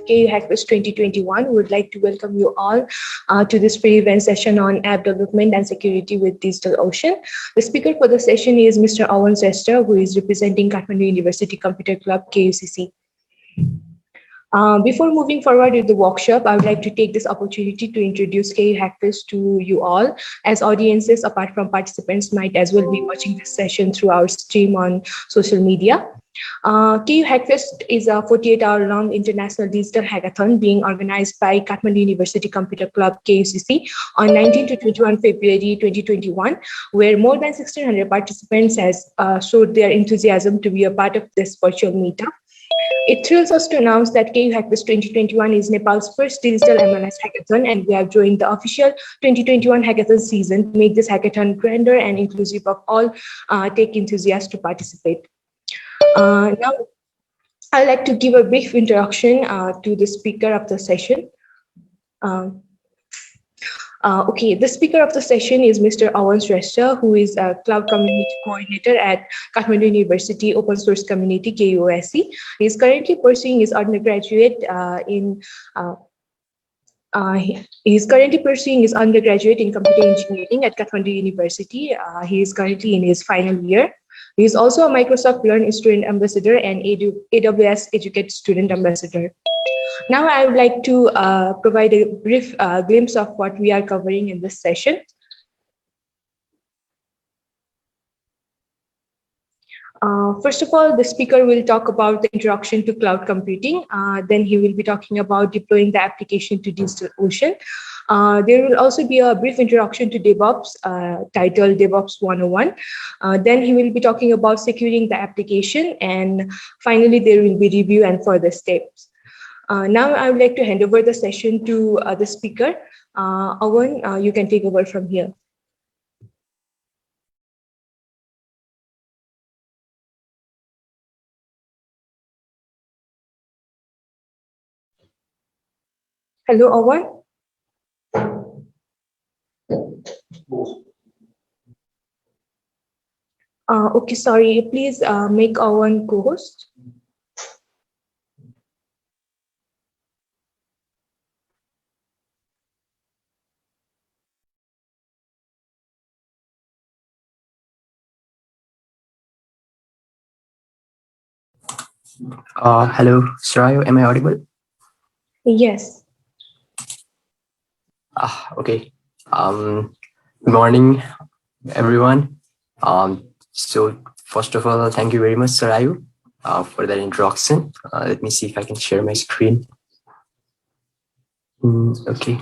KU HackFest 2021. We would like to welcome you all to this pre-event session on app development and security with DigitalOcean. The speaker for the session is Mr. Awan Shrestha, who is representing Kathmandu University Computer Club, KUCC. Before moving forward with the workshop, I would like to take this opportunity to introduce KU HackFest to you all, as audiences apart from participants might as well be watching this session through our stream on social media. KU HackFest is a 48-hour-long international digital hackathon being organized by Kathmandu University Computer Club, KUCC, on 19 to 21 February 2021, where more than 1,600 participants has showed their enthusiasm to be a part of this virtual meetup. It thrills us to announce that KU HackFest 2021 is Nepal's first digital MLH hackathon, and we have joined the official 2021 hackathon season to make this hackathon grander and inclusive of all tech enthusiasts to participate. Now, I'd like to give a brief introduction to the speaker of the session. The speaker of the session is Mr. Awan Shrestha, who is a Cloud Community Coordinator at Kathmandu University Open Source Community, KUCC. He is currently pursuing his undergraduate in computer engineering at Kathmandu University. He is currently in his final year. He is also a Microsoft Learn Student Ambassador and AWS Educate Student Ambassador. Now, I would like to provide a brief glimpse of what we are covering in this session. First of all, the speaker will talk about the introduction to cloud computing. Then he will be talking about deploying the application to DigitalOcean. There will also be a brief introduction to DevOps, titled DevOps 101. Then he will be talking about securing the application. And finally, there will be review and further steps. Now, I would like to hand over the session to the speaker. Awan, you can take over from here. Hello, Awan. Okay, sorry. Please make Awan co-host. Hello, Srayo, am I audible? Yes. Okay. Good morning, everyone. So first of all, thank you very much, Srayo, for that introduction. Let me see if I can share my screen. Okay.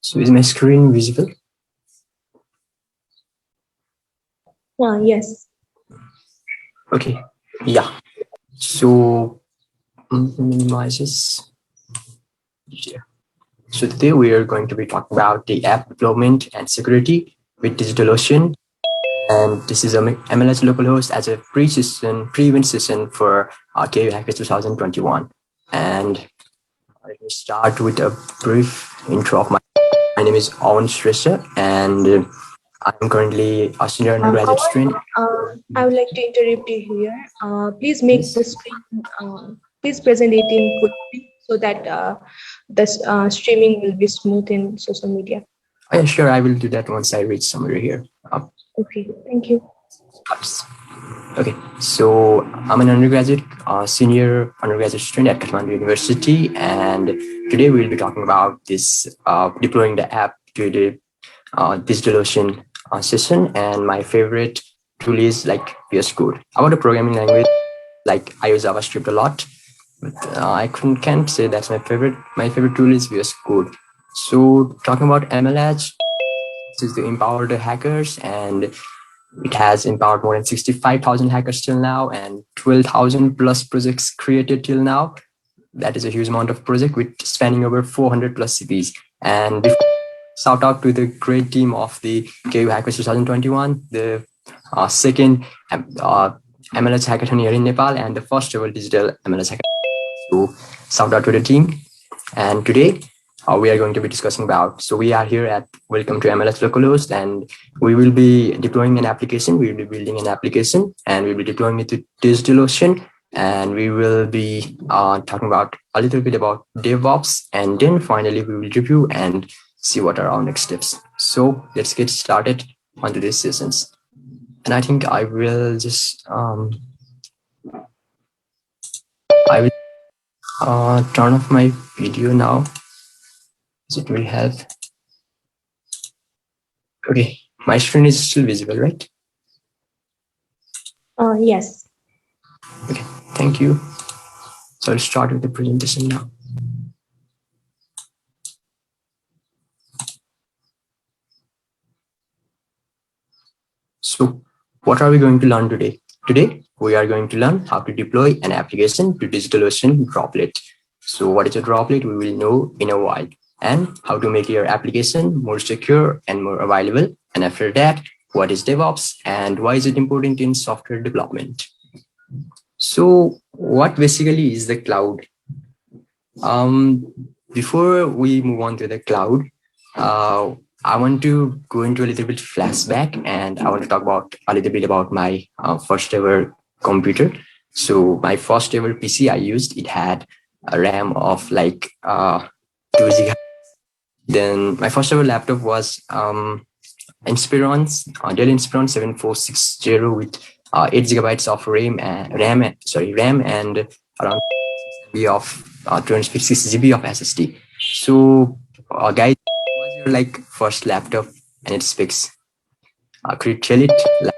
So is my screen visible? Yes. Okay. Yeah. So minimizes. Yeah. So today we are going to be talking about the app development and security with DigitalOcean. And this is a MLH Localhost as a pre-event session for KU HackFest 2021. And let me start with a brief intro of my name is Awan Shrestha, and I'm currently a senior undergraduate student. I would like to interrupt you here. Please make the screen, please present it in full screen so that the streaming will be smooth in social media. Oh, yeah, sure, I will do that once I reach somewhere here. Okay, thank you. Okay, so I'm an undergraduate, senior undergraduate student at Kathmandu University, and today we'll be talking about this deploying the app to the DigitalOcean session. And my favorite tool is like VS Code. About a programming language, like I use JavaScript a lot, but I can't say that's my favorite. My favorite tool is VS Code. So talking about MLH, this is to empower the hackers, and it has empowered more than 65,000 hackers till now and 12,000 plus projects created till now. That is a huge amount of project with spanning over 400 plus cities. And shout out to the great team of the KU HackFest 2021, the second MLH Hackathon here in Nepal, and the first ever digital MLH Hackathon. So shout out to the team. And today we are going to be discussing about, so we are here at Welcome to MLH Localhost, and we will be deploying an application. We will be building an application, and we will be deploying it to DigitalOcean. And we will be talking about a little bit about DevOps, and then finally we will review and see what are our next steps. So let's get started on today's sessions. And I think I will just I will turn off my video now. So it will help. Okay, my screen is still visible, right? Yes. Okay, thank you. So I'll start with the presentation now. So what are we going to learn today? Today, we are going to learn how to deploy an application to DigitalOcean Droplet. So what is a droplet, we will know in a while, and how to make your application more secure and more available. And after that, what is DevOps and why is it important in software development? So what basically is the cloud? Before we move on to the cloud, I want to go into a little bit flashback, and I want to talk about a little bit about my first ever computer. So my first ever PC I used, it had a RAM of like 2 GB. Then my first ever laptop was Inspiron, Dell Inspiron 7460 with 8 gigabytes of RAM and around GB of 256 GB of SSD. So guys, what was your like first laptop and its specs? Could you tell it? Like,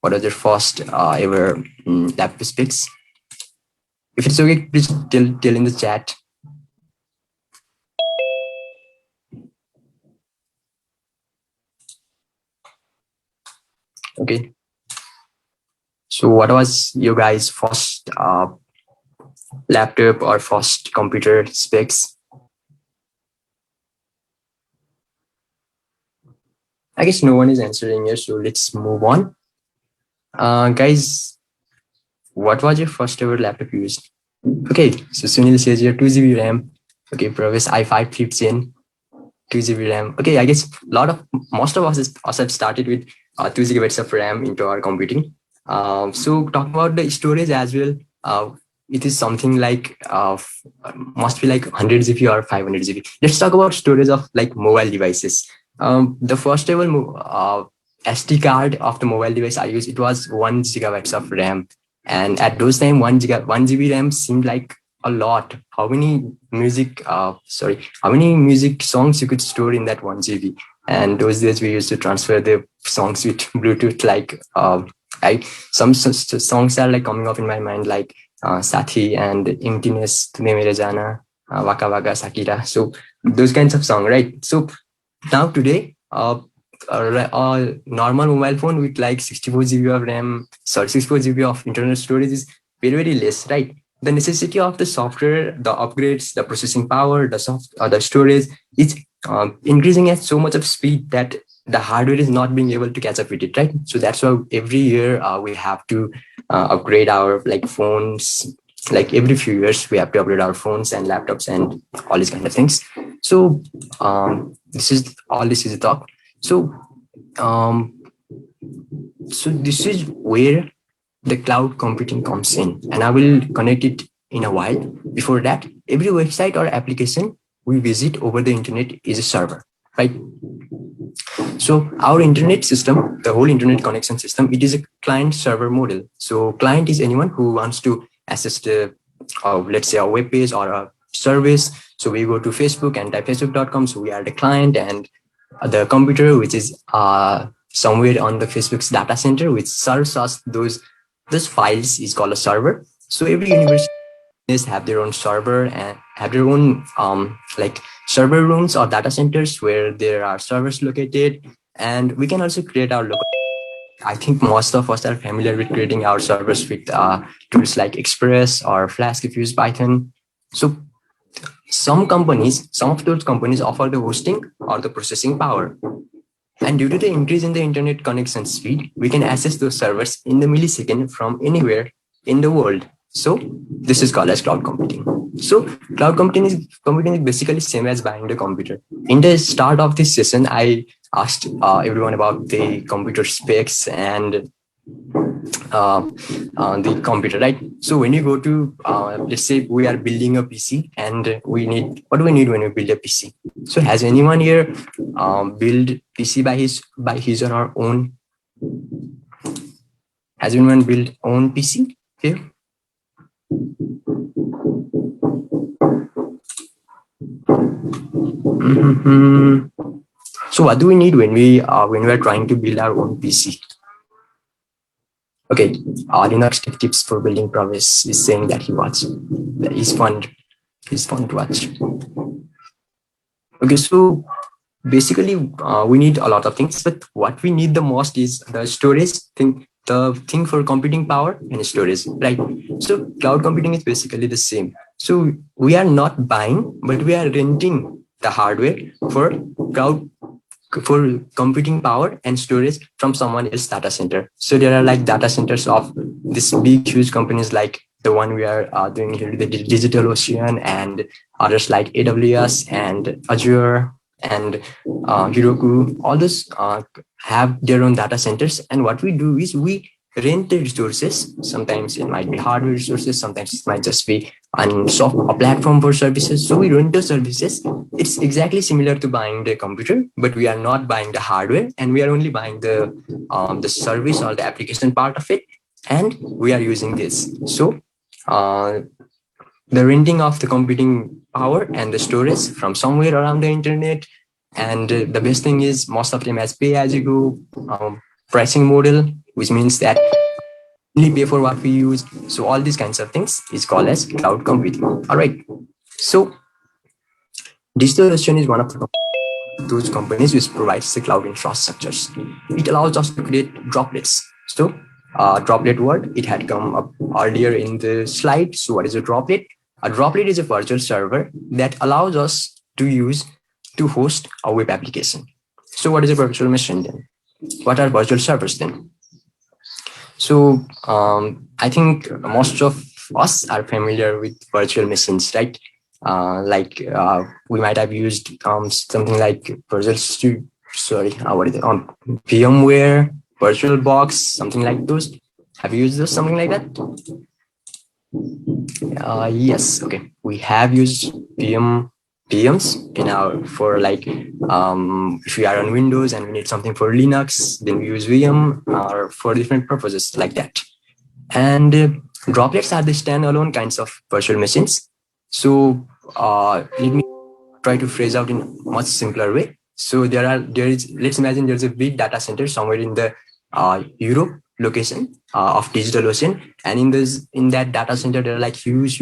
what was your first ever laptop specs? If it's okay, please tell in the chat. Okay. So what was your guys' first laptop or first computer specs? I guess no one is answering here, so let's move on. Guys, what was your first ever laptop used? Okay, so Sunil says here 2 GB RAM. Okay, Pravesh, i5 5th gen, 2 GB RAM. Okay, I guess most of us have started with 2 gigabytes of RAM into our computing. So talking about the storage as well, it is something like must be like 100 GB or 500 GB. Let's talk about storage of like mobile devices. The first ever SD card of the mobile device I used, it was 1 gigabytes of RAM. And at those time, 1 GB RAM seemed like a lot. How many music songs you could store in that 1 GB? And those days we used to transfer the songs with Bluetooth, like Some songs are like coming up in my mind, like Sathi and Emptiness, Tune Mere Jana, Waka Waka Sakira. So those kinds of songs, right? So now today, a normal mobile phone with like 64 GB of RAM, 64 GB of internal storage is very less, right? The necessity of the software, the upgrades, the processing power, the storage is increasing at so much of speed that the hardware is not being able to catch up with it, right? So that's why every year we have to upgrade our like phones. Like every few years, we have to upgrade our phones and laptops and all these kind of things. So this is the talk. So this is where the cloud computing comes in, and I will connect it in a while. Before that, every website or application we visit over the internet is a server, right? So our internet system, the whole internet connection system, it is a client server model. So client is anyone who wants to access the, let's say, a web page or a service. So we go to Facebook and type facebook.com. So we are the client, and the computer, which is somewhere on the Facebook's data center, which serves us those files, is called a server. So every university have their own server and have their own like server rooms or data centers where there are servers located. And we can also create our local. I think most of us are familiar with creating our servers with tools like Express or Flask if you use Python. So some of those companies offer the hosting or the processing power. And due to the increase in the internet connection speed, we can access those servers in the millisecond from anywhere in the world. So this is called as cloud computing. So cloud computing is basically same as buying the computer. In the start of this session, I asked everyone about the computer specs and the computer, right? So when you go to, let's say we are building a PC, and what do we need when we build a PC? So has anyone here build PC by his or her own? Has anyone built own PC here? So what do we need when we are trying to build our own PC? Okay, Linux Tech Tips for Building Progress is saying that he's fun to watch. Okay, so basically we need a lot of things, but what we need the most is the storage thing, the thing for computing power and storage, right? So cloud computing is basically the same. So we are not buying, but we are renting the hardware for computing power and storage from someone else's data center. So there are like data centers of this big, huge companies like the one we are doing here, the DigitalOcean, and others like AWS and Azure and Heroku. All those have their own data centers. And what we do is we rent the resources. Sometimes it might be hardware resources. Sometimes it might just be a platform for services. So we rent the services. It's exactly similar to buying the computer, but we are not buying the hardware, and we are only buying the service or the application part of it, and we are using this. So the renting of the computing power and the storage from somewhere around the internet. And the best thing is most of them has pay as you go pricing model, which means that only pay for what we use. So all these kinds of things is called as cloud computing. All right. So DigitalOcean is one of those companies which provides the cloud infrastructures. It allows us to create droplets. So droplet word, it had come up earlier in the slide. So what is a droplet? A droplet is a virtual server that allows us to host a web application. So what is a virtual machine then? What are virtual servers then? So I think most of us are familiar with virtual machines, right? We might have used something like VMware, VirtualBox, something like those. Have you used those, something like that? Yes. Okay. We have used VMs in our if we are on Windows and we need something for Linux, then we use VM or for different purposes like that. And droplets are the standalone kinds of virtual machines. So let me try to phrase out in a much simpler way. So let's imagine there's a big data center somewhere in the Europe, location of DigitalOcean, and in that data center there are like huge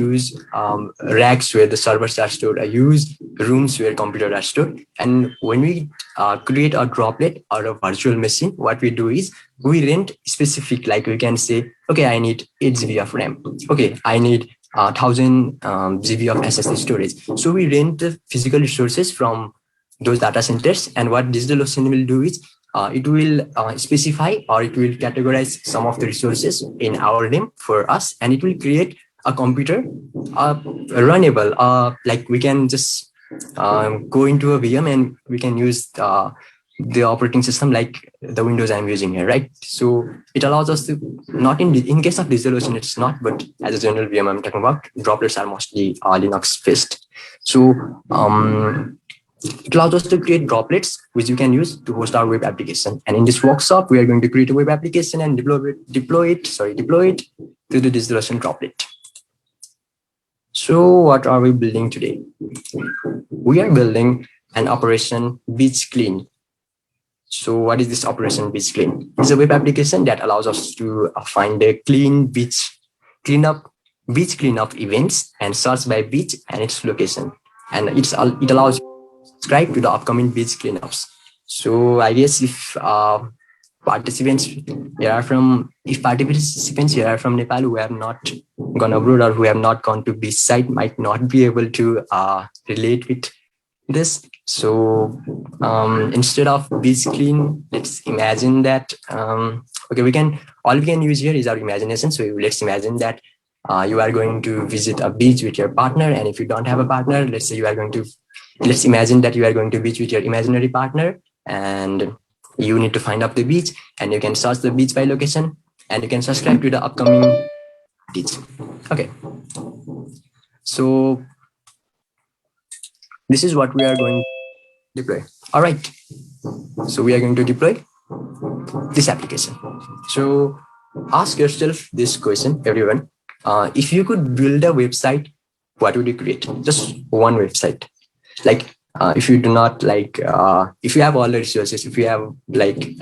racks where the servers are stored, huge rooms where computers are stored. And when we create a droplet or a virtual machine, what we do is we rent specific, like we can say, okay, I need 8 GB of RAM, okay, I need 1000 GB of SSD storage. So we rent the physical resources from those data centers, and what DigitalOcean will do is it will specify, or it will categorize some of the resources in our name for us, and it will create a computer runnable. Like we can just go into a VM and we can use the operating system like the Windows I'm using here, right? So it allows us to, not in case of DigitalOcean, it's not, but as a general VM I'm talking about, droplets are mostly Linux based. So it allows us to create droplets, which you can use to host our web application. And in this workshop, we are going to create a web application and deploy it to the DigitalOcean droplet. So what are we building today? We are building an operation beach clean. So what is this operation beach clean? It's a web application that allows us to find a clean beach cleanup events and search by beach and its location. And it allows subscribe to the upcoming beach cleanups. So I guess if participants here are from Nepal who have not gone abroad or who have not gone to beach site might not be able to relate with this. So instead of beach clean, let's imagine that okay, we can use here is our imagination. So let's imagine that you are going to visit a beach with your partner, and if you don't have a partner, let's imagine that you are going to beach with your imaginary partner, and you need to find up the beach, and you can search the beach by location, and you can subscribe to the upcoming beach. Okay, so this is what we are going to deploy. All right, so we are going to deploy this application. So ask yourself this question, everyone. If you could build a website, what would you create? Just one website. Like if you do not like, if you have all the resources, if you have like,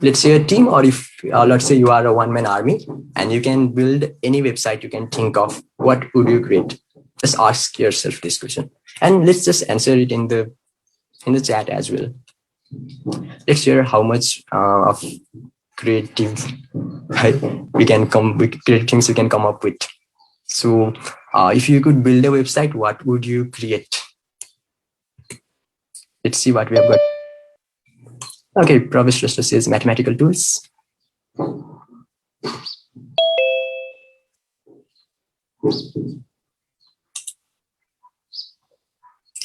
let's say a team, or if let's say you are a one-man army and you can build any website you can think of, what would you create? Just ask yourself this question, and let's just answer it in the chat as well. Let's hear how much of creative creative things we can come up with. So if you could build a website, what would you create? Let's see what we have got. Okay, Professor Shrestha says mathematical tools.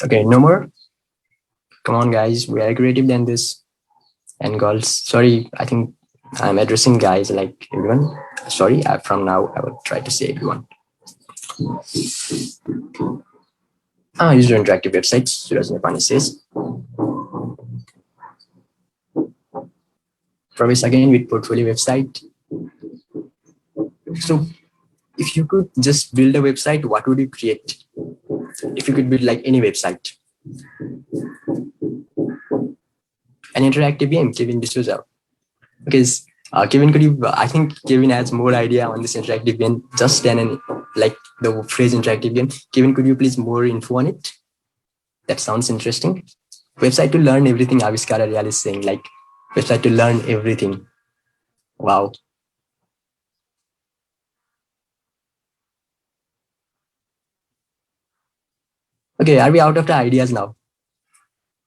Okay, no more. Come on, guys, we are creative than this. And girls, sorry, I think I'm addressing guys like everyone. Sorry, from now I will try to say everyone. User interactive websites, Suraj Nepani says. Promise again with portfolio website. So if you could just build a website, what would you create? If you could build like any website. An interactive game, Kevin D'Souza. Because Kevin, I think Kevin has more idea on this interactive game just than like the phrase interactive game. Kevin, could you please more info on it? That sounds interesting. Website to learn everything, Aviskar Aryal is saying, like website to learn everything. Wow. Okay, are we out of the ideas now?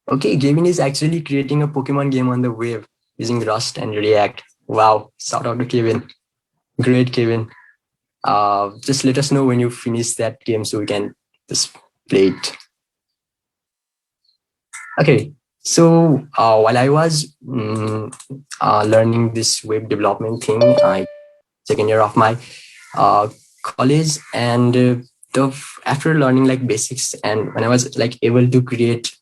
Okay, Kevin is actually creating a Pokemon game on the web using Rust and React. Wow, shout out to Kevin. Great, Kevin. Just let us know when you finish that game so we can just play it. Okay, so while I was learning this web development thing, second year of my college, and after learning like basics, and when I was like able to create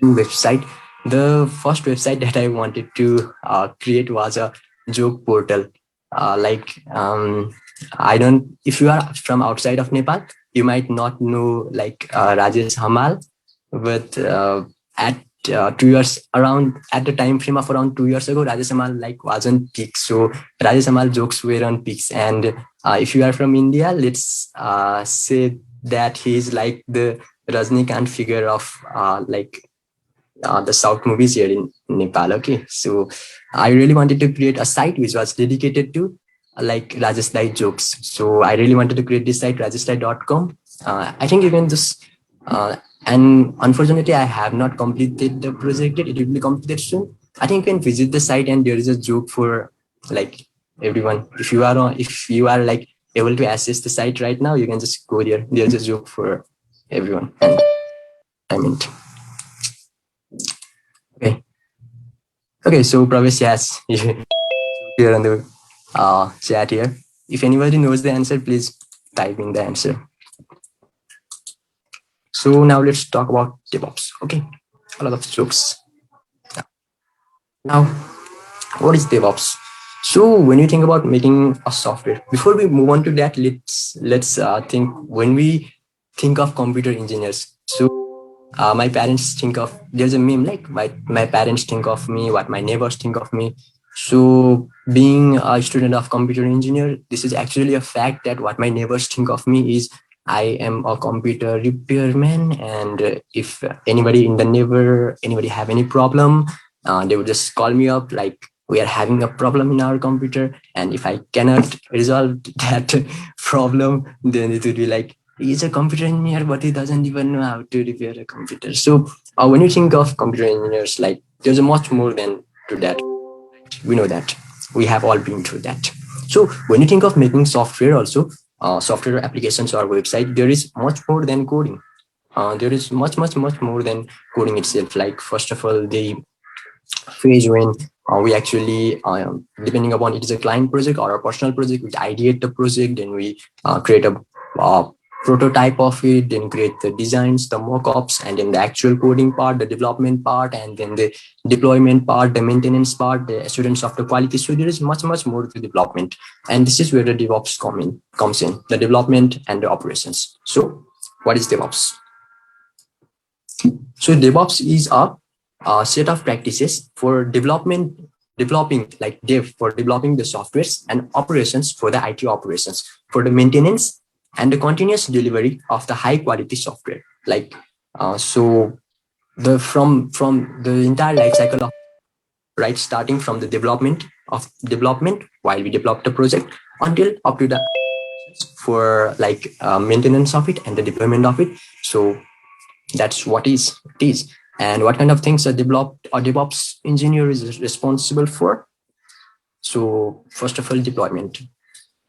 website, the first website that I wanted to create was a joke portal. If you are from outside of Nepal, you might not know like Rajesh Hamal, but at 2 years around at the time frame of around 2 years ago, Rajesh Amal like was on peak. So Rajesh Amal jokes were on peaks. And if you are from India, let's say that he's like the Rajnikant figure of the South movies here in Nepal. Okay, so I really wanted to create a site which was dedicated to like Rajesh Dai jokes. So I really wanted to create this site, rajashdai.com. I think you can just and unfortunately I have not completed the project yet. It will be completed soon. I think you can visit the site and there is a joke for like everyone. If you are like able to access the site right now, you can just go there. There's a joke for everyone. And I mean, okay. So Pravesh, yes, here on the chat here. If anybody knows the answer, please type in the answer. So now let's talk about DevOps. Okay, a lot of jokes. Now, what is DevOps? So when you think about making a software, before we move on to that, let's think when we think of computer engineers. So my parents think of, there's a meme like my parents think of me, what my neighbors think of me. So being a student of computer engineer, this is actually a fact that what my neighbors think of me is I am a computer repairman, and if anybody in the neighbor, anybody have any problem, they would just call me up like, we are having a problem in our computer, and if I cannot resolve that problem, then it would be like, he's a computer engineer, but he doesn't even know how to repair a computer. So when you think of computer engineers, like there's a much more than to that. We know that. We have all been through that. So when you think of making software also, software applications or website, there is much more than coding. There is much more than coding itself. Like first of all, the phase when we actually, depending upon it is a client project or a personal project, we ideate the project, then we create a prototype of it, then create the designs, the mock-ups, and then the actual coding part, the development part, and then the deployment part, the maintenance part, the assurance of the quality. So there is much more to development, and this is where the DevOps comes in, the development and the operations. So what is DevOps? So DevOps is a set of practices for developing like dev for developing the softwares, and operations for the IT operations, for the maintenance and the continuous delivery of the high quality software. Like so the from the entire life cycle of, right, starting from the development while we develop the project until up to the for like maintenance of it and the deployment of it. So that's what it is. And what kind of things a DevOps engineer is responsible for? So first of all, deployment.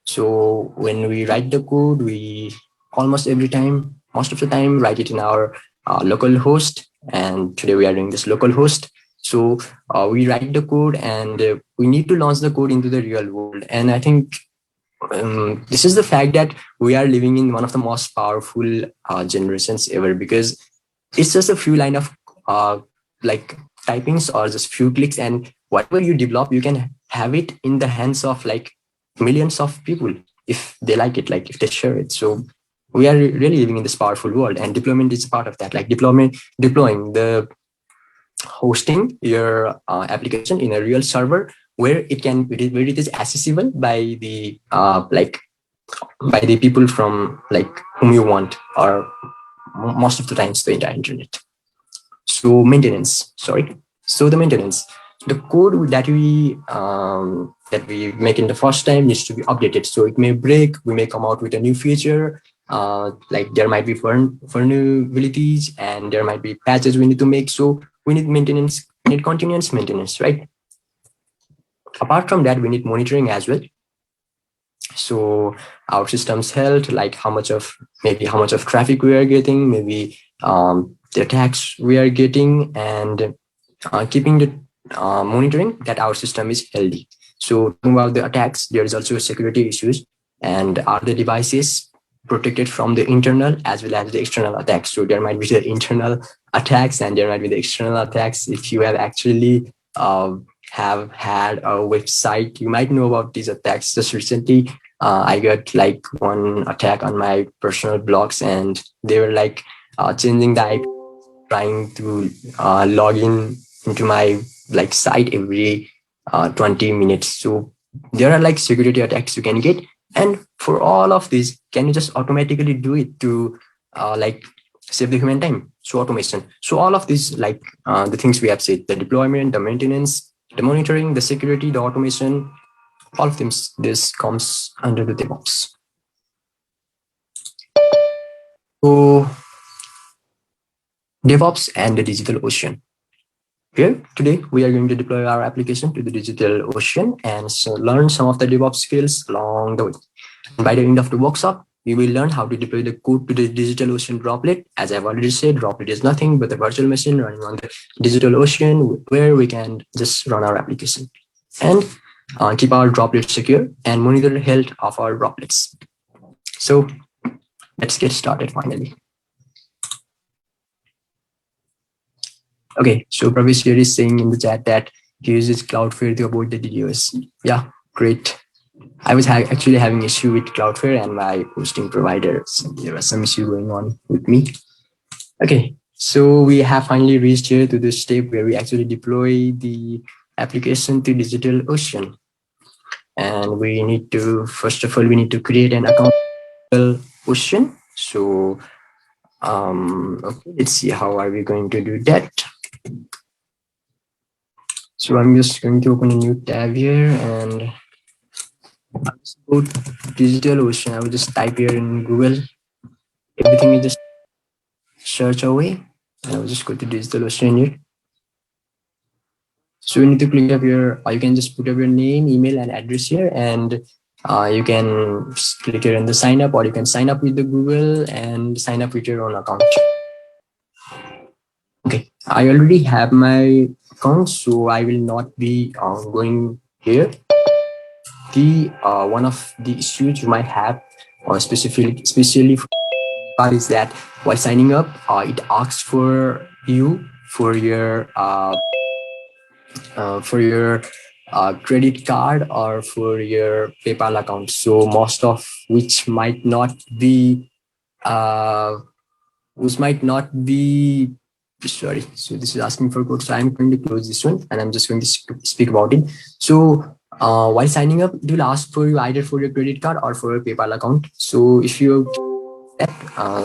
So when we write the code, we most of the time write it in our local host. And today we are doing this local host. So we write the code, and we need to launch the code into the real world. And I think this is the fact that we are living in one of the most powerful generations ever, because it's just a few line of like typings or just few clicks, and whatever you develop, you can have it in the hands of like millions of people if they like it, like if they share it. So we are really living in this powerful world, and deployment is part of that. Like deploying the hosting your application in a real server where it is accessible by the by the people from like whom you want, or most of the times the entire internet. So maintenance, So the maintenance, the code that we make in the first time needs to be updated. So it may break, we may come out with a new feature, like there might be vulnerabilities, and there might be patches we need to make. So we need maintenance, we need continuous maintenance, right? Apart from that, we need monitoring as well. So our system's health, like how much of traffic we are getting, maybe the attacks we are getting, and keeping the monitoring that our system is healthy. So talking about the attacks, there is also security issues, and are the devices protected from the internal as well as the external attacks? So there might be the internal attacks and there might be the external attacks. If you have actually have had a website, you might know about these attacks. Just recently, I got like one attack on my personal blogs, and they were like changing the IP trying to log in into my like site every 20 minutes. So there are like security attacks you can get. And for all of this, can you just automatically do it to like save the human time? So automation. So all of these, like the things we have said, the deployment, the maintenance, the monitoring, the security, the automation, all of them, this comes under the DevOps. So DevOps and the DigitalOcean. Here today we are going to deploy our application to the DigitalOcean and so learn some of the DevOps skills along the way. And by the end of the workshop, we will learn how to deploy the code to the DigitalOcean Droplet. As I've already said, Droplet is nothing but a virtual machine running on the DigitalOcean where we can just run our application and keep our droplets secure and monitor the health of our droplets. So let's get started finally. Okay, so Pravesh here is saying in the chat that he uses Cloudflare to avoid the DDoS. Yeah, great. I was actually having issue with Cloudflare and my hosting provider. So there was some issue going on with me. Okay, so we have finally reached here to the step where we actually deploy the application to DigitalOcean. And we need to, first of all, we need to create an account Ocean. So okay, let's see how are we going to do that. So I'm just going to open a new tab here and I'll just go to DigitalOcean. I will just type here in Google. Everything is just search away. And I will just go to DigitalOcean here. So you need to click up your, or you can just put up your name, email, and address here, and you can click here on the sign up, or you can sign up with the Google and sign up with your own account. Okay, I already have my account, so I will not be going here. The one of the issues you might have, or especially is that while signing up, it asks for you for your credit card or for your PayPal account. So most of which might not be sorry. So this is asking for code. So I'm going to close this one and I'm just going to speak about it. So while signing up, it will ask for you either for your credit card or for your PayPal account. So if you that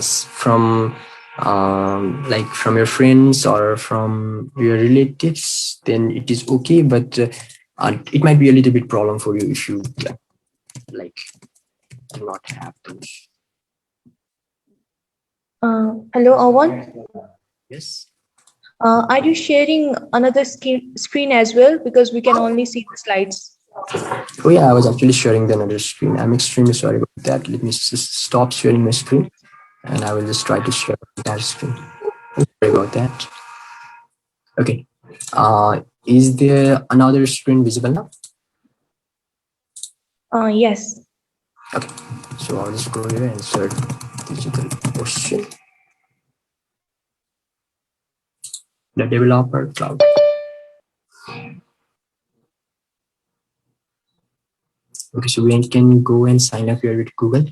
from like from your friends or from your relatives, then it is okay, but it might be a little bit problem for you if you like do not have those. Hello, Awan. Yes. Are you sharing another screen as well? Because we can only see the slides. Oh yeah, I was actually sharing the another screen. I'm extremely sorry about that. Let me just stop sharing my screen and I will just try to share that screen. Sorry about that. Okay. Is there another screen visible now? Yes. Okay. So I'll just go here and search DigitalOcean. The developer cloud. Okay, so we can go and sign up here with Google.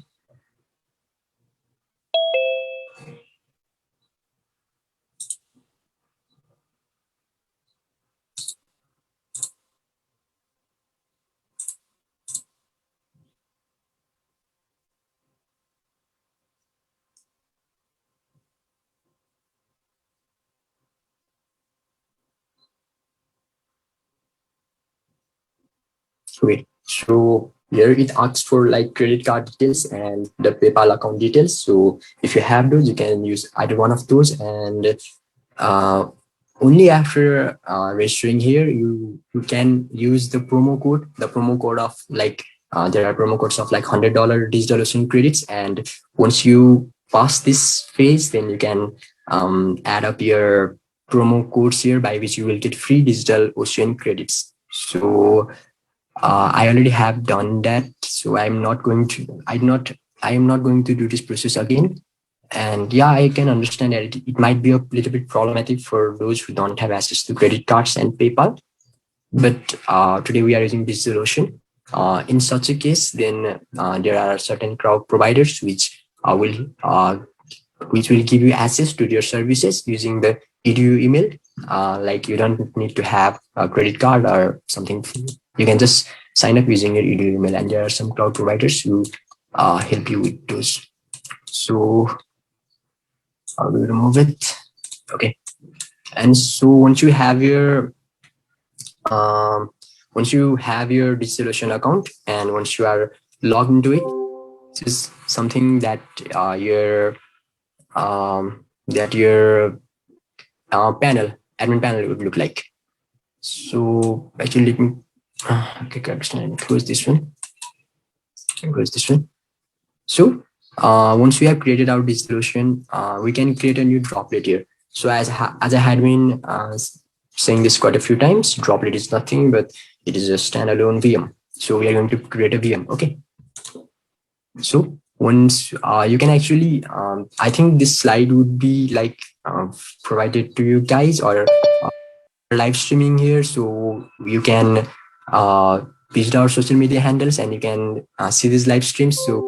Wait, so here it asks for like credit card details and the PayPal account details. So if you have those, you can use either one of those, and only after registering here, you can use the promo code of like there are promo codes of like $100 DigitalOcean credits, and once you pass this phase, then you can add up your promo codes here by which you will get free DigitalOcean credits. So I already have done that, so I am not going to do this process again. And yeah, I can understand that it might be a little bit problematic for those who don't have access to credit cards and PayPal. But today we are using DigitalOcean. In such a case, then there are certain cloud providers which will which will give you access to your services using the edu email. Like you don't need to have a credit card or something. You can just sign up using your edu email, and there are some cloud providers who help you with those. So how do we remove it? Okay. And so once you have your DigitalOcean account, and once you are logged into it, this is something that your admin panel would look like. So actually, let me close this one. So once we have created our DigitalOcean, we can create a new droplet here. So as I had been saying this quite a few times, droplet is nothing but it is a standalone VM. So we are going to create a VM. Okay. So once you can actually, I think this slide would be like provided to you guys, or live streaming here, so you can visit our social media handles and you can see this live stream. So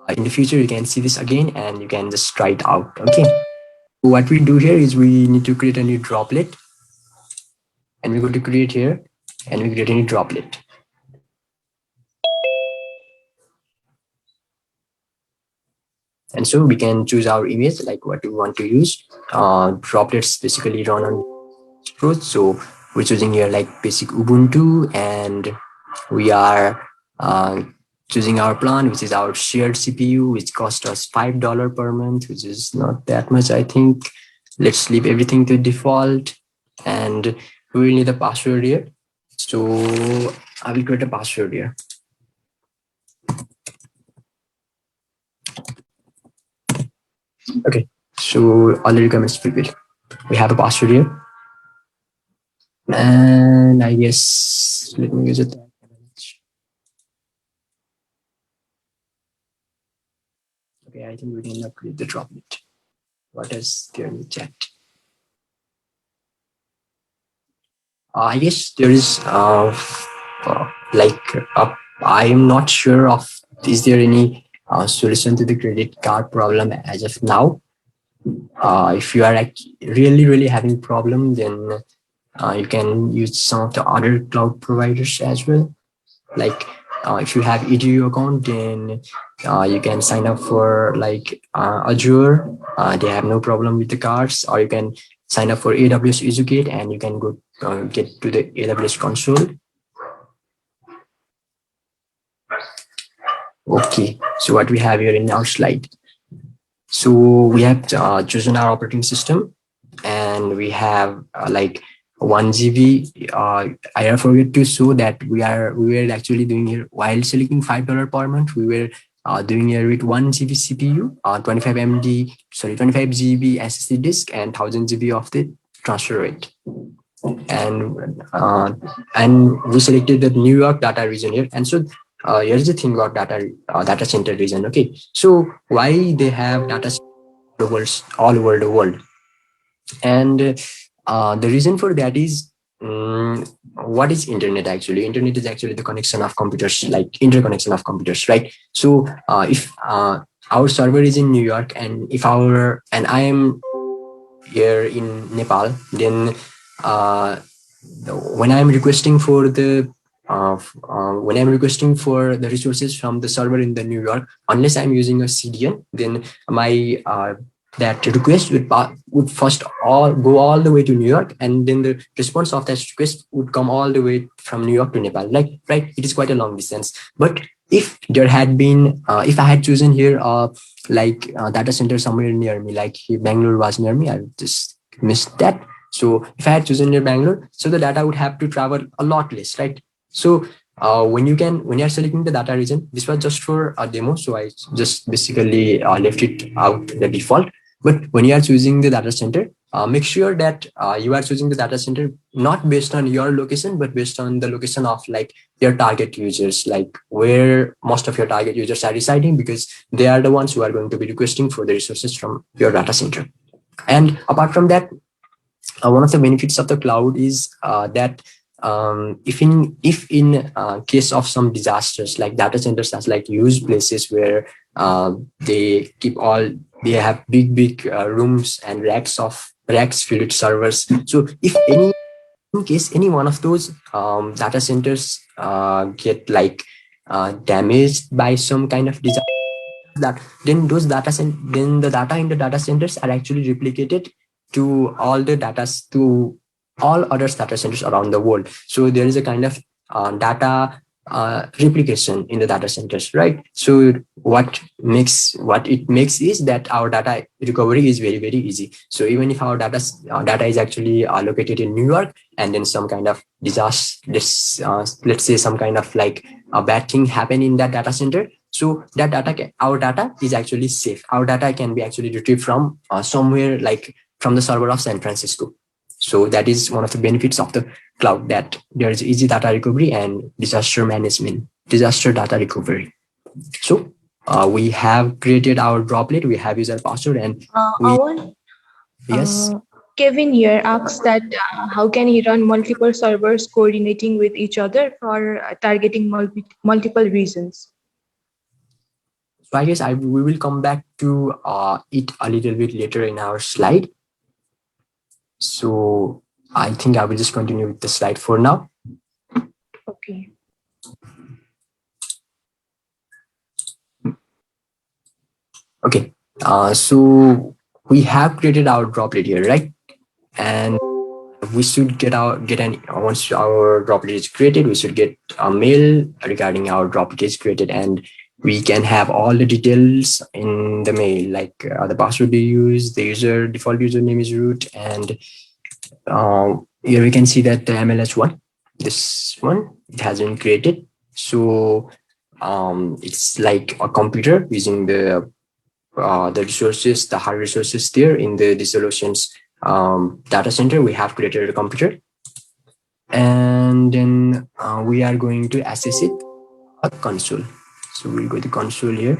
in the future you can see this again and you can just try it out. Okay, what we do here is we need to create a new droplet, and we go to create here and we create a new droplet. And so we can choose our image, like what we want to use. Droplets basically run on growth. So we're choosing here like basic Ubuntu, and we are choosing our plan, which is our shared CPU, which cost us $5 per month, which is not that much, I think. Let's leave everything to default, and we will need a password here. So I will create a password here. Okay, so all the requirements fulfilled. We have a password here. And I guess, let me use it. Okay, I think we can now create the droplet. What is there in the chat? I guess there is I am not sure of, is there any solution to the credit card problem as of now? If you are really having problem, then you can use some of the other cloud providers as well. Like if you have edu account, then you can sign up for like Azure. They have no problem with the cards. Or you can sign up for AWS Educate, and you can go get to the AWS console. Okay, so what we have here in our slide. So we have chosen our operating system, and we have like 1 GB. I forget to show that we were actually doing here, while selecting $5 per month, we were doing here with 1 GB CPU, 25 GB SSD disk, and 1000 GB of the transfer rate. And we selected the New York data region here. And so here's the thing about data center region. Okay, so why they have data centers all over the world, and the reason for that is, what is internet actually? Internet is actually the connection of computers, like interconnection of computers, right? So if our server is in New York, and I am here in Nepal, then when I'm requesting for the resources from the server in the New York, unless I'm using a CDN, then my that request would first go all the way to New York, and then the response of that request would come all the way from New York to Nepal. Like, right, it is quite a long distance. But if there had been, if I had chosen here, data center somewhere near me, like Bangalore was near me, I just missed that. So if I had chosen near Bangalore, so the data would have to travel a lot less, right? So when you're selecting the data region, this was just for a demo, so I just basically left it out the default. But when you are choosing the data center, make sure that you are choosing the data center not based on your location, but based on the location of like your target users, like where most of your target users are residing, because they are the ones who are going to be requesting for the resources from your data center. And apart from that, one of the benefits of the cloud is that if in case of some disasters, like data centers as like huge places where they keep all they have big rooms and racks filled with servers. So if any in case any one of those data centers get like damaged by some kind of disaster, that then then the data in the data centers are actually replicated to all the data to all other data centers around the world. So there is a kind of data replication in the data centers, right? So what it makes is that our data recovery is very easy. So even if our data is actually located in New York, and then some kind of disaster, let's say some kind of like a bad thing happen in that data center, so that our data is actually safe. Our data can be actually retrieved from somewhere like from the server of San Francisco. So that is one of the benefits of the cloud, that there is easy data recovery and disaster management, disaster data recovery. So we have created our droplet, we have user password, and Awan, yes. Kevin here asks that how can he run multiple servers coordinating with each other for targeting multiple regions? So I guess we will come back to it a little bit later in our slide. So I think I will just continue with the slide for now. Okay. Okay. So we have created our droplet here, right? And we should once our droplet is created, we should get a mail regarding our droplet is created, and we can have all the details in the mail, like the password we use, the default username is root, and here we can see that the MLH one, this one, it has been created. So it's like a computer using the resources, the hard resources there in the DigitalOcean's data center. We have created a computer, and then we are going to access it a console. So we'll go to console here.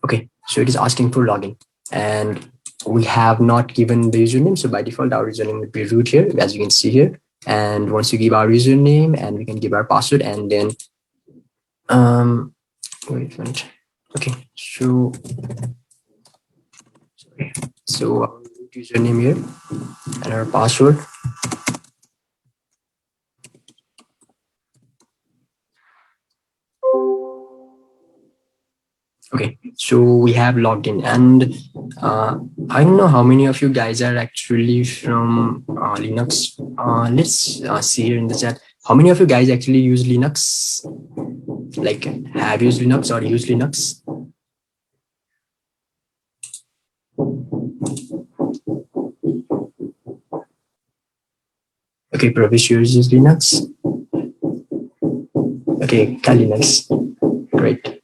Okay, so it is asking for login, and we have not given the username. So by default, our username would be root here, as you can see here. And once you give our username, and we can give our password, and then wait a minute. Okay, so sorry. So our root username here and our password. Okay, so we have logged in, and I don't know how many of you guys are actually from Linux. Let's see here in the chat. How many of you guys actually use Linux? Like, have used Linux or use Linux? Okay, Pravish uses Linux. Okay, Linux. Great.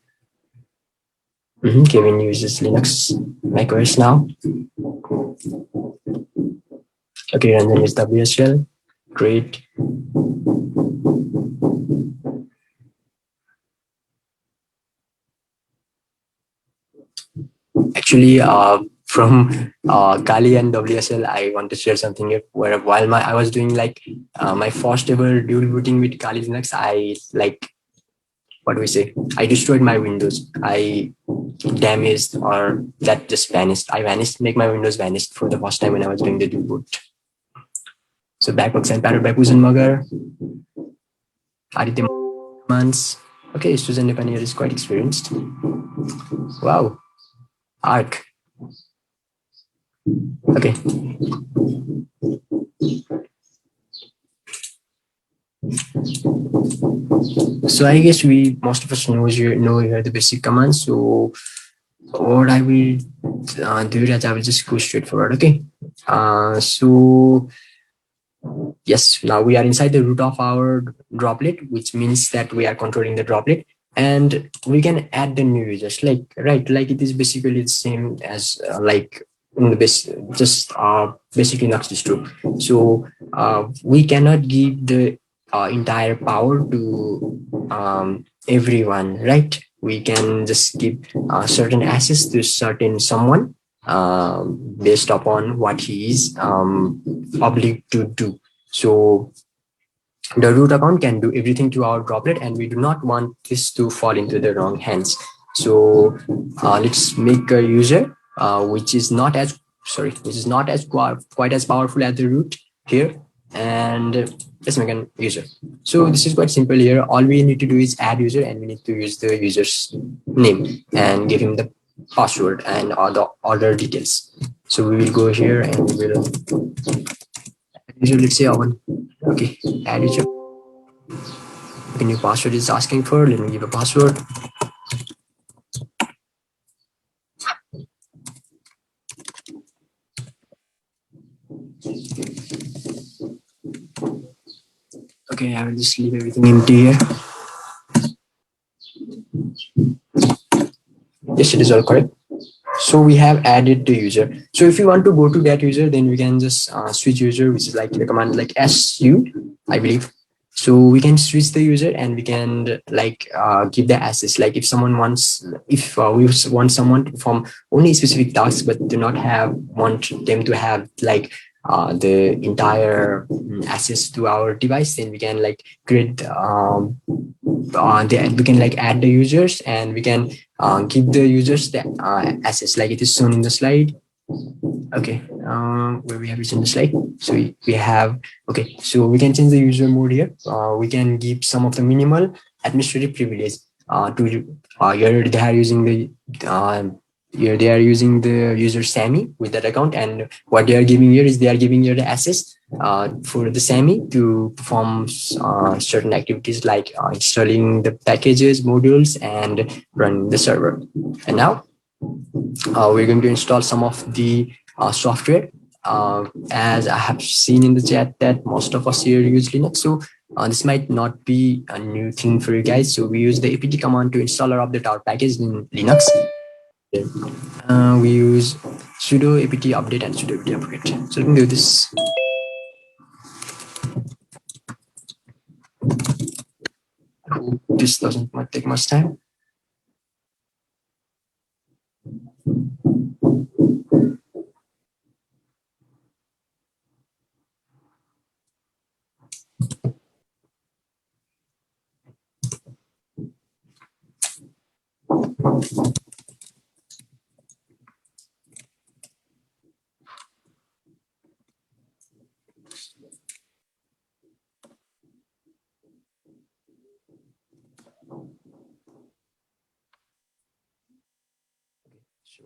Kevin uses Linux, macOS now. Okay, Ranjan is WSL. Great. Actually, from Kali and WSL, I want to share something here. Where while I was doing like my first ever dual booting with Kali Linux, I like, what do we say? I destroyed my Windows. I damaged, or that just vanished. I vanished, make my Windows vanished for the first time when I was doing the dual boot. So backworks and powered by Pujan Magar. Aditya Mans. Okay, Susan Nepanier is quite experienced. Wow. Arc. Okay. So I guess most of us know here the basic commands. So what I will do is I will just go straight forward. Okay. So yes, now we are inside the root of our droplet, which means that we are controlling the droplet, and we can add the new users. Like it is basically the same as like in the basic Linux distro. So we cannot give the entire power to everyone, right? We can just give certain access to certain someone, based upon what he is obliged to do. So the root account can do everything to our droplet, and we do not want this to fall into the wrong hands. So let's make a user which is not as quite as powerful as the root here, and let's make an user. So this is quite simple here. All we need to do is add user, and we need to use the user's name and give him the password and all the other details. So we will go here and we will user, let's say Awan. Okay, add user. Okay, new password is asking for. Let me give a password. Okay, I will just leave everything empty here. Yes, it is all correct. So we have added the user. So if you want to go to that user, then we can just switch user, which is like the command like su, I believe. So we can switch the user, and we can like give the access. Like if someone wants, if we want someone to perform only specific tasks, but do not want them to have like the entire access to our device, then we can like create we can like add the users, and we can give the users the access like it is shown in the slide. Okay, where we have written the slide. So we have, okay, so we can change the user mode here. We can give some of the minimal administrative privilege to here they are using the here they are using the user Sammy with that account, and what they are giving here is they are giving here the access for the Sammy to perform certain activities like installing the packages, modules, and running the server. And now we're going to install some of the software. As I have seen in the chat that most of us here use Linux, so this might not be a new thing for you guys. So we use the apt command to install or update our package in Linux. We use sudo apt update and sudo apt upgrade. So let me do this. I hope this doesn't take much time.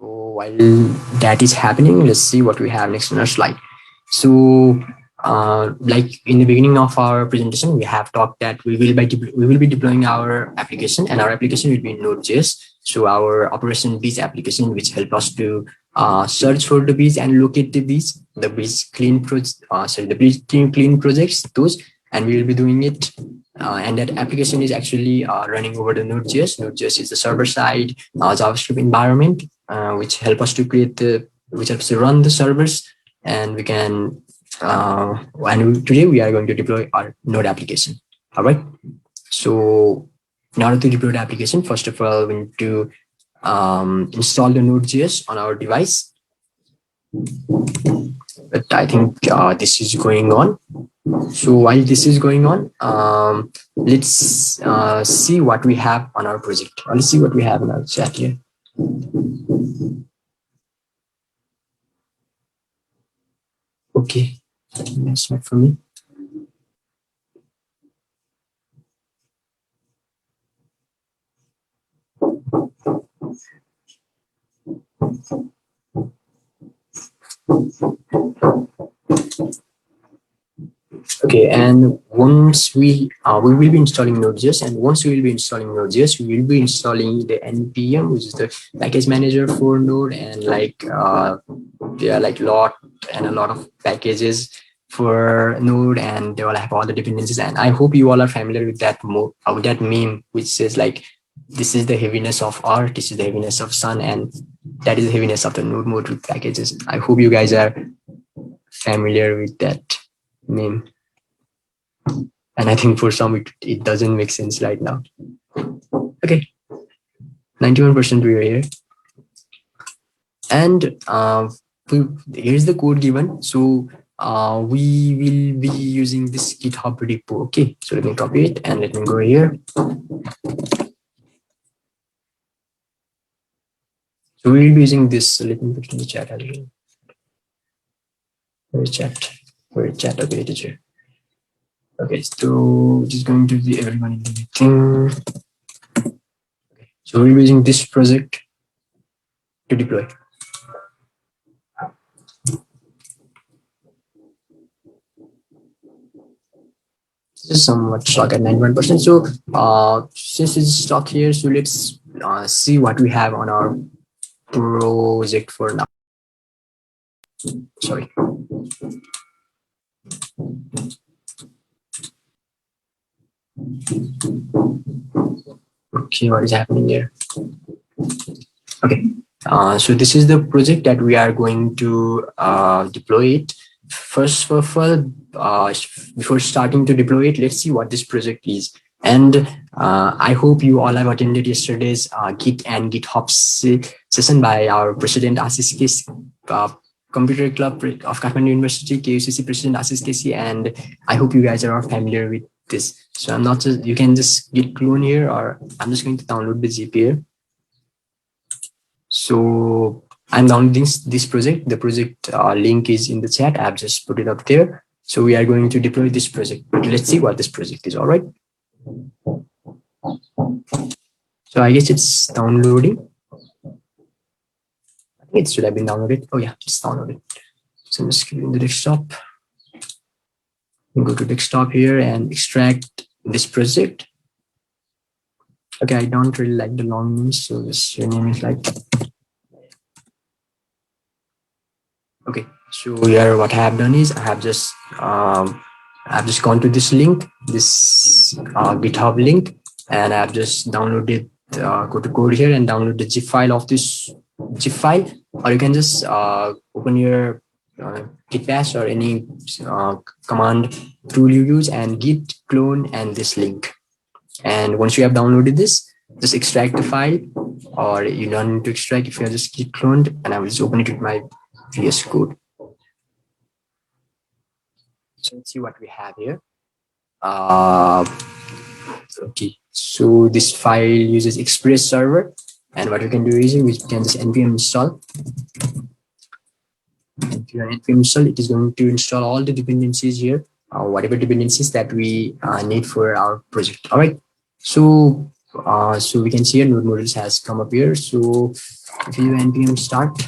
So while that is happening, let's see what we have next on our slide. So like in the beginning of our presentation, we have talked that we will be deploying our application, and our application will be in Node.js. So our operation bees application, which help us to search for the bees and locate the bees, the bees clean projects, those, and we will be doing it. And that application is actually running over the Node.js. Node.js is the server side JavaScript environment, which help us to which helps to run the servers, and we can. Today we are going to deploy our Node application. All right. So in order to deploy the application, first of all, we need to install the Node.js on our device. But I think this is going on. So while this is going on, let's see what we have on our project. Let's see what we have in our chat here. Okay, that's not for me. Okay, and once we will be installing Node.js, and once we will be installing Node.js, we will be installing the npm, which is the package manager for Node, and like there are like a lot of packages for Node, and they all have all the dependencies. And I hope you all are familiar with that meme, which says like, this is the heaviness of art, this is the heaviness of sun, and that is the heaviness of the Node mode with packages. I hope you guys are familiar with that meme. And I think for some it doesn't make sense right now. Okay, 91% we are here. And here's the code given. So we will be using this GitHub repo. Okay, so let me copy it and let me go here. So we'll be using this. Let me put it in the chat as well. Where is chat? Where is chat? Okay, it is here. Okay, so it is going to be everyone in the meeting. Okay, so we'll be using this project to deploy. This is somewhat stuck at 91%. So since it's stuck here, so let's see what we have on our project for now. Sorry. Okay, what is happening here? Okay, so this is the project that we are going to deploy it. First of all, before starting to deploy it, let's see what this project is. And I hope you all have attended yesterday's Git and GitHub session by our president, Ashish Kesi, Computer Club of Kathmandu University, KUCC President Ashish Kesi, and I hope you guys are all familiar with this. So I'm not just, you can just git clone here, or I'm just going to download the zip here. So I'm downloading this project. The project link is in the chat. I've just put it up there. So we are going to deploy this project. Let's see what this project is. All right. So I guess it's downloading. I think it should have been downloaded. Oh yeah, it's downloaded. So I'm just clicking the desktop. Go to desktop here and extract this project. Okay, I don't really like the long name, so this rename is like. Okay, so here what I have done is I have just gone to this link, this GitHub link, and I have just downloaded. Go to code here and download the zip file of this zip file, or you can just open your git bash or any command tool you use and git clone and this link. And once you have downloaded this, just extract the file, or you don't need to extract if you have just git cloned, and I will just open it with my VS Code. So let's see what we have here. Okay, so this file uses Express server, and what we can do is we can just npm install. If you npm install, it is going to install all the dependencies here, whatever dependencies that we need for our project. All right. So so we can see here node modules has come up here. So if you npm start,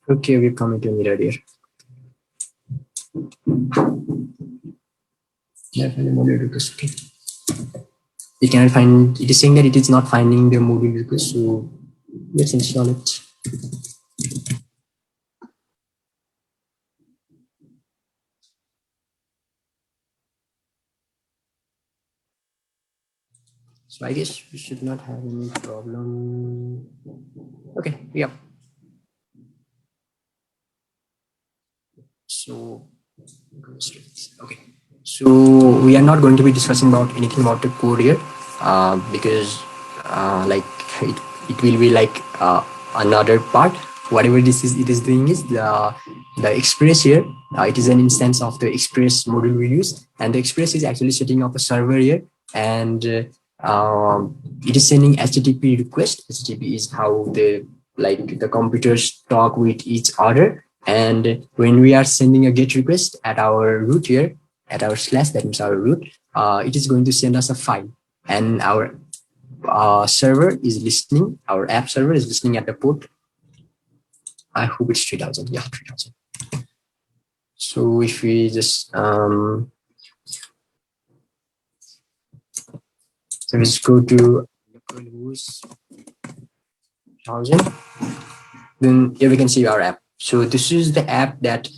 okay, we've come into a mirror here. Okay. It cannot find. It is saying that it is not finding the module request. So let's install it. So I guess we should not have any problem. Okay, yeah. So, okay. So we are not going to be discussing about anything about the code here, because like it will be like another part. Whatever this is, it is doing is the Express here. It is an instance of the Express module we use, and the Express is actually setting up a server here, and it is sending HTTP request. HTTP is how the computers talk with each other. And when we are sending a GET request at our root here, at our slash, that means our root, it is going to send us a file, and our server is listening. Our app server is listening at the port. I hope it's 3000. Yeah, 3000. So if we just so let's go to localhost 1000. Then here we can see our app. So this is the app that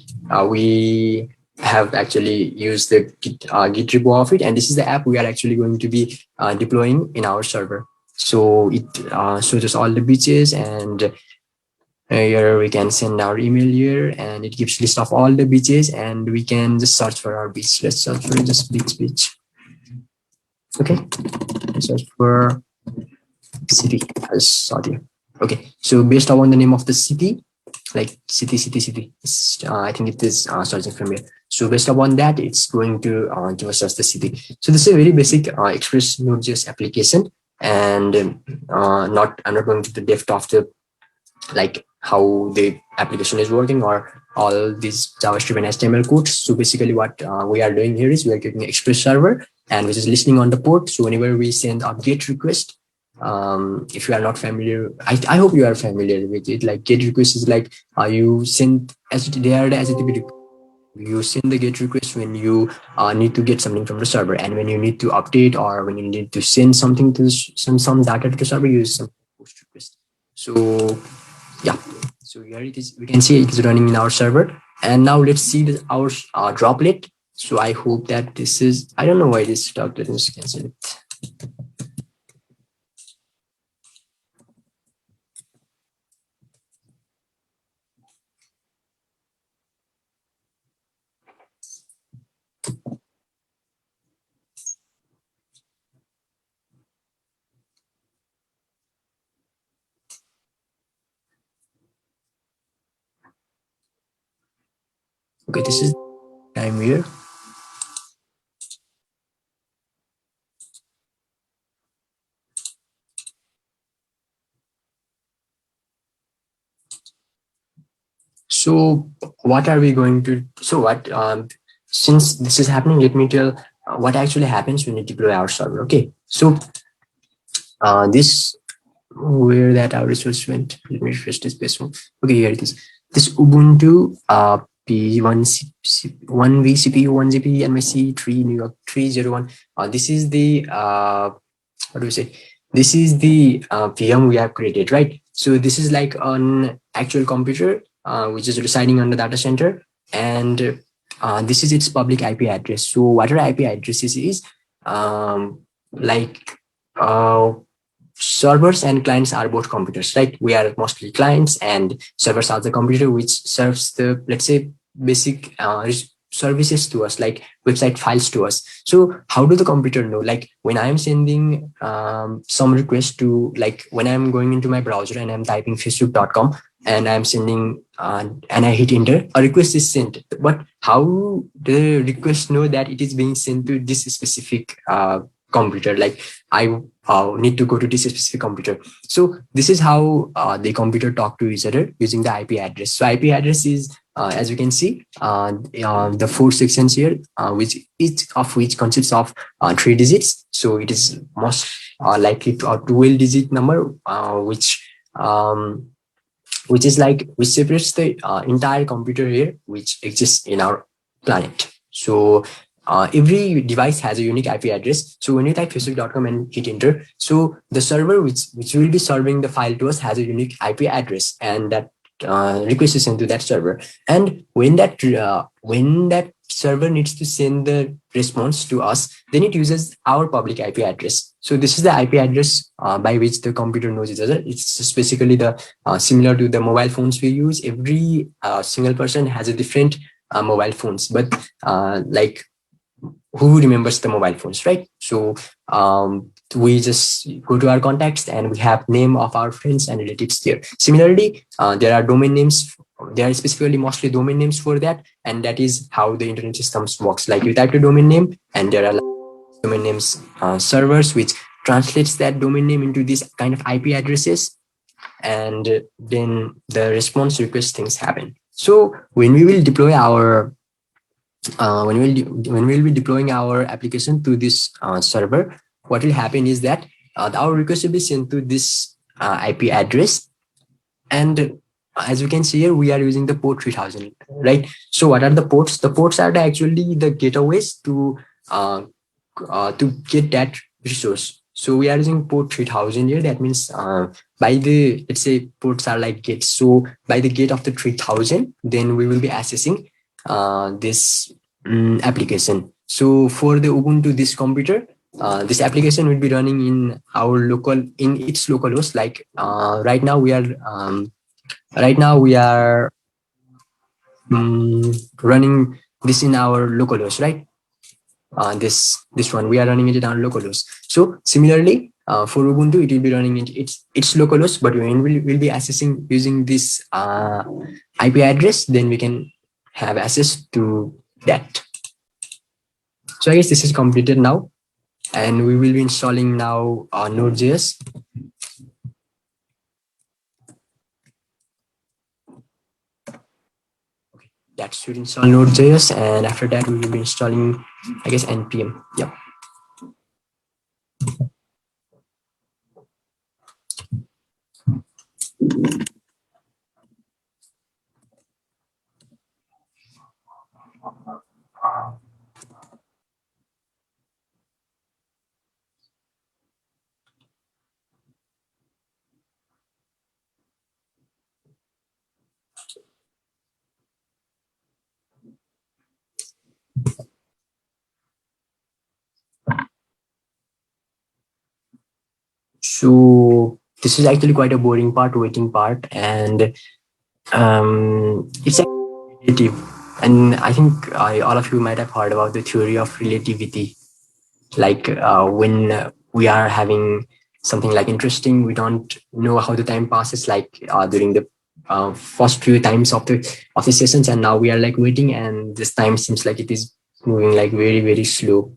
we have actually used the Git repo of it, and this is the app we are actually going to be deploying in our server. So it shows us all the beaches, and here we can send our email here, and it gives list of all the beaches, and we can just search for our beach. Let's search for just beach. Okay, let's search for city as Saudi. Okay, so based on the name of the city, like city, I think it is starting from here. So based upon that, it's going to give us just the city. So this is a very basic Express Node.js application, and I'm not going to the depth of the like how the application is working or all these JavaScript and HTML codes. So basically what we are doing here is we are getting an Express server and which is listening on the port. So whenever we send a GET request, if you are not familiar, I hope you are familiar with it. Like GET request is like you send as they are the HTTP. You send the GET request when you need to get something from the server, and when you need to update or when you need to send something to some data to the server, you use some post request. So yeah, so here it is. We can see it is running in our server, and now let's see our droplet. So I hope that this is, I don't know why this stuck. Let me just cancel it. Okay, this is time here. So what are we going to, so what, since this is happening, let me tell what actually happens when you deploy our server. Okay, so this, where that our resource went, let me refresh this page. Okay, here it is. This Ubuntu P1 1 VCP 1 GP NYC 3 New York 301. This is the what do we say? This is the VM we have created, right? So this is like an actual computer which is residing on the data center, and this is its public IP address. So what our IP address is like servers and clients are both computers, right? We are mostly clients, and servers are the computer which serves the, let's say, basic services to us, like website files to us. So how do the computer know? Like when I'm sending some request to, like when I'm going into my browser and I'm typing facebook.com and I'm sending and I hit enter, a request is sent. But how the request know that it is being sent to this specific computer? Like I need to go to this specific computer. So this is how the computer talk to each other using the IP address. So IP address is, as you can see, the 4 sections here, which each of which consists of 3 digits. So it is most likely to a 12-digit number, which is like, which separates the entire computer here, which exists in our planet. So every device has a unique IP address. So when you type facebook.com and hit enter, so the server which will be serving the file to us has a unique IP address, and that request is sent to that server. And when that server needs to send the response to us, then it uses our public IP address. So this is the IP address by which the computer knows each other. It's just basically the similar to the mobile phones we use. Every single person has a different mobile phones, but like who remembers the mobile phones, right? So we just go to our contacts and we have name of our friends and relatives there. Similarly, there are domain names. There are specifically mostly domain names for that, and that is how the internet systems works. Like you type the domain name, and there are domain names servers which translates that domain name into this kind of IP addresses, and then the response request things happen. So when we will deploy our when we'll be deploying our application to this server, what will happen is that our request will be sent to this IP address. And as you can see here, we are using the port 3000, right? So what are the ports? The ports are actually the gateways to get that resource. So we are using port 3000 here. That means by the, let's say ports are like gates. So by the gate of the 3000, then we will be accessing this application. So for the Ubuntu, this computer, this application will be running in our local, in its local host. Like right now we are running this in our local host, right? This one we are running it in our local host. So similarly, For Ubuntu, it will be running its localhost, but when we'll be accessing using this IP address, then we can have access to that. So I guess this is completed now, and we will be installing now Node.js. Okay, that should install Node.js, and after that we will be installing, I guess, npm. Yep. So this is actually quite a boring part, waiting part, and it's relative. And I think all of you might have heard about the theory of relativity. Like when we are having something like interesting, we don't know how the time passes. Like during the first few times of the sessions, and now we are like waiting, and this time seems like it is moving like very slow.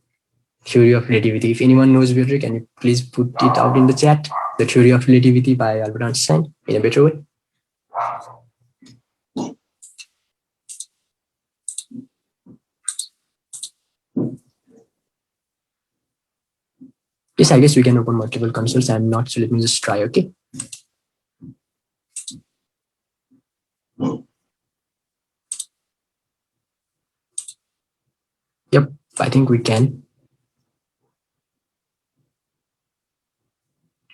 Theory of relativity. If anyone knows better, can you please put it out in the chat? The theory of relativity by Albert Einstein in a better way. Yes, I guess we can open multiple consoles. I'm not, so let me just try. Okay. Yep, I think we can.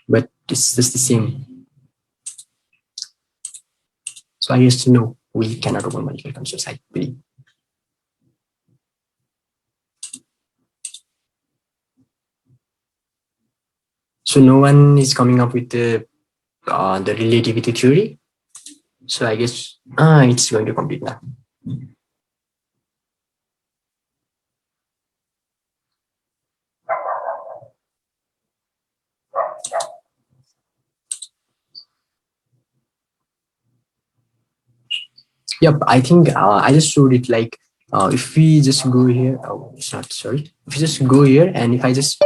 But it's just the same. So I guess no, we cannot open multiple consoles, I believe. So no one is coming up with the relativity theory. So I guess it's going to complete now. Yep, I think I just showed it like if we just go here, oh, it's not, sorry. If you just go here and if I just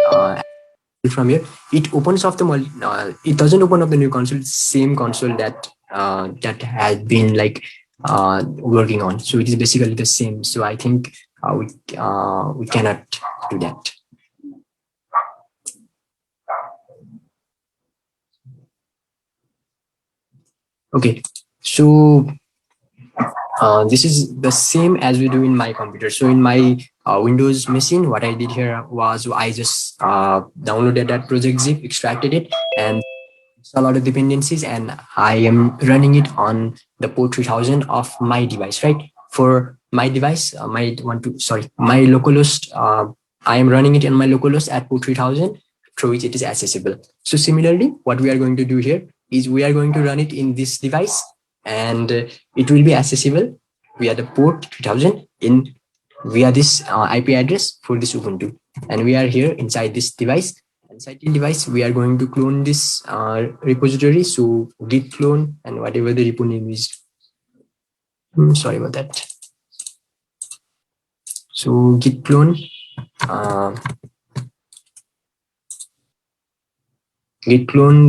from here, it opens up the, it doesn't open up the new console, it's the same console that that had been like working on. So it is basically the same. So I think we cannot do that. Okay, so this is the same as we do in my computer. So in my Windows machine, what I did here was I just downloaded that project zip, extracted it, and a lot of dependencies, and I am running it on the port 3000 of my device, right? For my device, my localhost, I am running it on my localhost at port 3000, through which it is accessible. So similarly, what we are going to do here is we are going to run it in this device, and it will be accessible via the port 3000 in via this IP address for this Ubuntu. And we are here inside this device. Inside the device, we are going to clone this repository. So git clone and whatever the repo name is. Sorry about that. So git clone,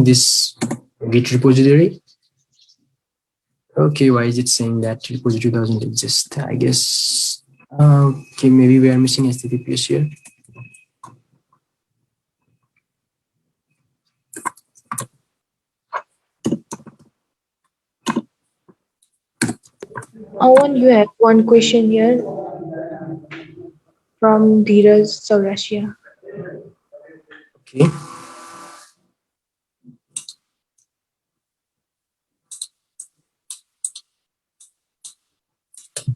this git repository. Okay, why is it saying that repository doesn't exist? I guess, okay, maybe we are missing HTTPS here. Awan, you have one question here from Dheeraj Saurashia. Okay.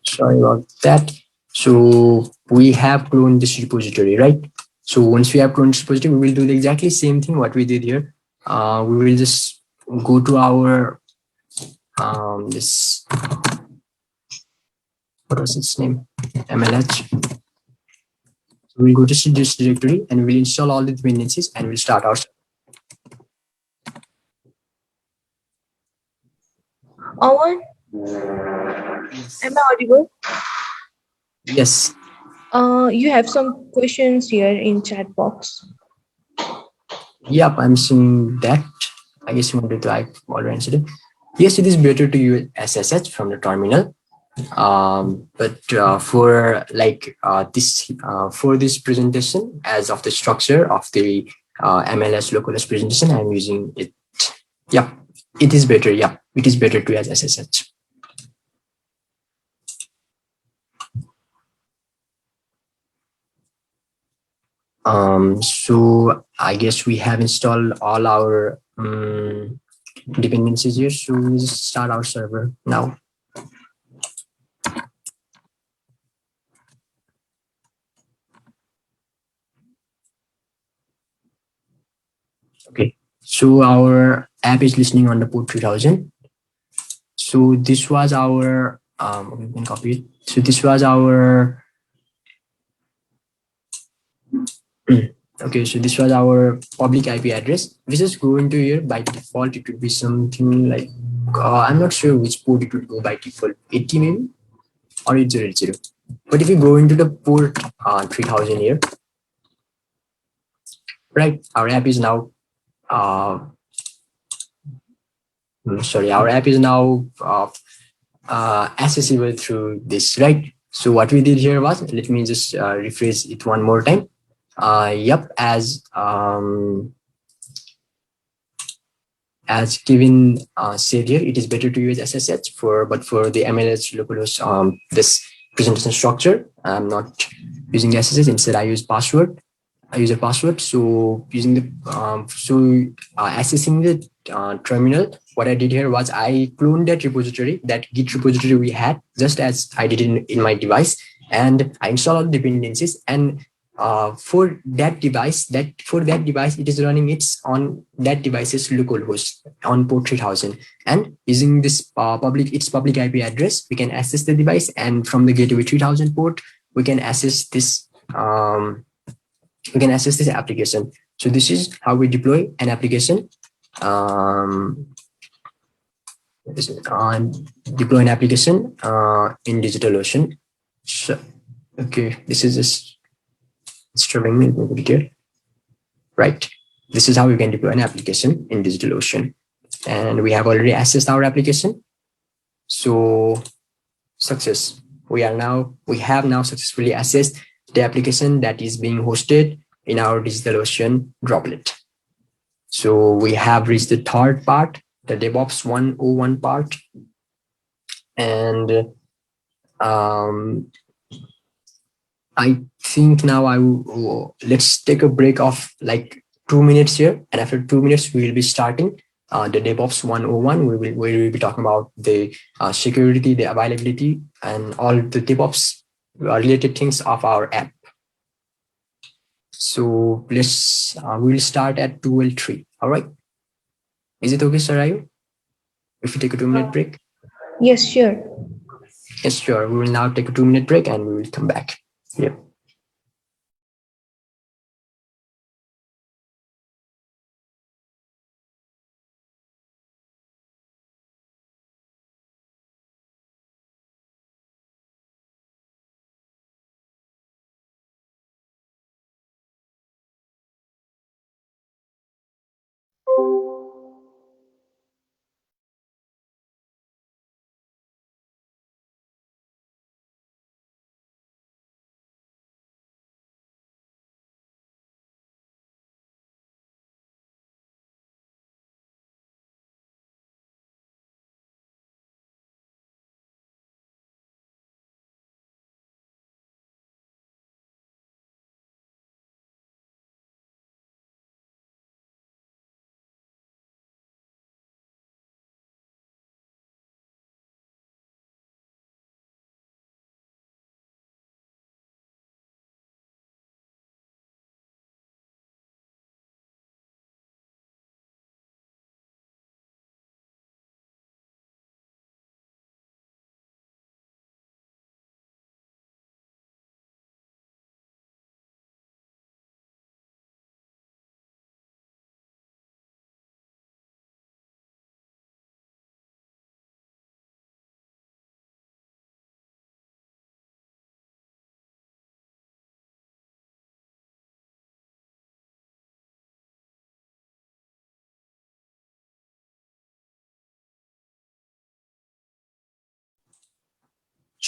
Sorry about that. So we have cloned this repository, right? So once we have cloned this repository, we will do the exactly same thing what we did here. We will just go to our this, what was its name? MLH. So we'll go to this directory and we'll install all the dependencies and we'll start our. Awan, am I Yes. audible? Yes. You have some questions here in chat box. Yep, I'm seeing that. I guess you wanted to, I already answered it. Yes, it is better to use SSH from the terminal. But for this for this presentation, as of the structure of the MLH Localhost presentation, I'm using it. Yeah, it is better. Yeah, it is better to use SSH. So I guess we have installed all our dependencies here. So we'll start our server now. Okay. So our app is listening on the port 3000. So this was our we can copy it. So this was our okay. So this was our public IP address. We just go into here by default. It would be something like I'm not sure which port it would go by default. 80 maybe or 8080. But if you go into the port 3000 here, right? Our app is now sorry. Our app is now accessible through this, right? So what we did here was, let me just rephrase it one more time. Yep, as Kevin said here, it is better to use SSH but for the MLH localhost, this presentation structure, I'm not using SSH. Instead, I use password. I use a password. So using the accessing the terminal, what I did here was I cloned that repository, that Git repository we had, just as I did in my device, and I installed all the dependencies. And for that device, it is running its on that device's localhost on port 3000. And using this public IP address, we can access the device, and from the gateway 3000 port, we can access this application. So this is how we deploy an application. Um, Deploy an application in DigitalOcean. So, okay, this is just struggling me a bit here. Right. This is how you can deploy an application in DigitalOcean. And we have already accessed our application. So success. We have now successfully accessed the application that is being hosted in our DigitalOcean Droplet. So we have reached the third part, the DevOps 101 part. And I think now let's take a break of like 2 minutes here. And after 2 minutes, we will be starting the DevOps 101. We will be talking about the security, the availability, and all the DevOps related things of our app. So we'll start at 2:03. All right. Is it okay, Sarayu? If we take a 2 minute break? Yes, sure. Yes, sure. We will now take a 2 minute break and we will come back. Yep.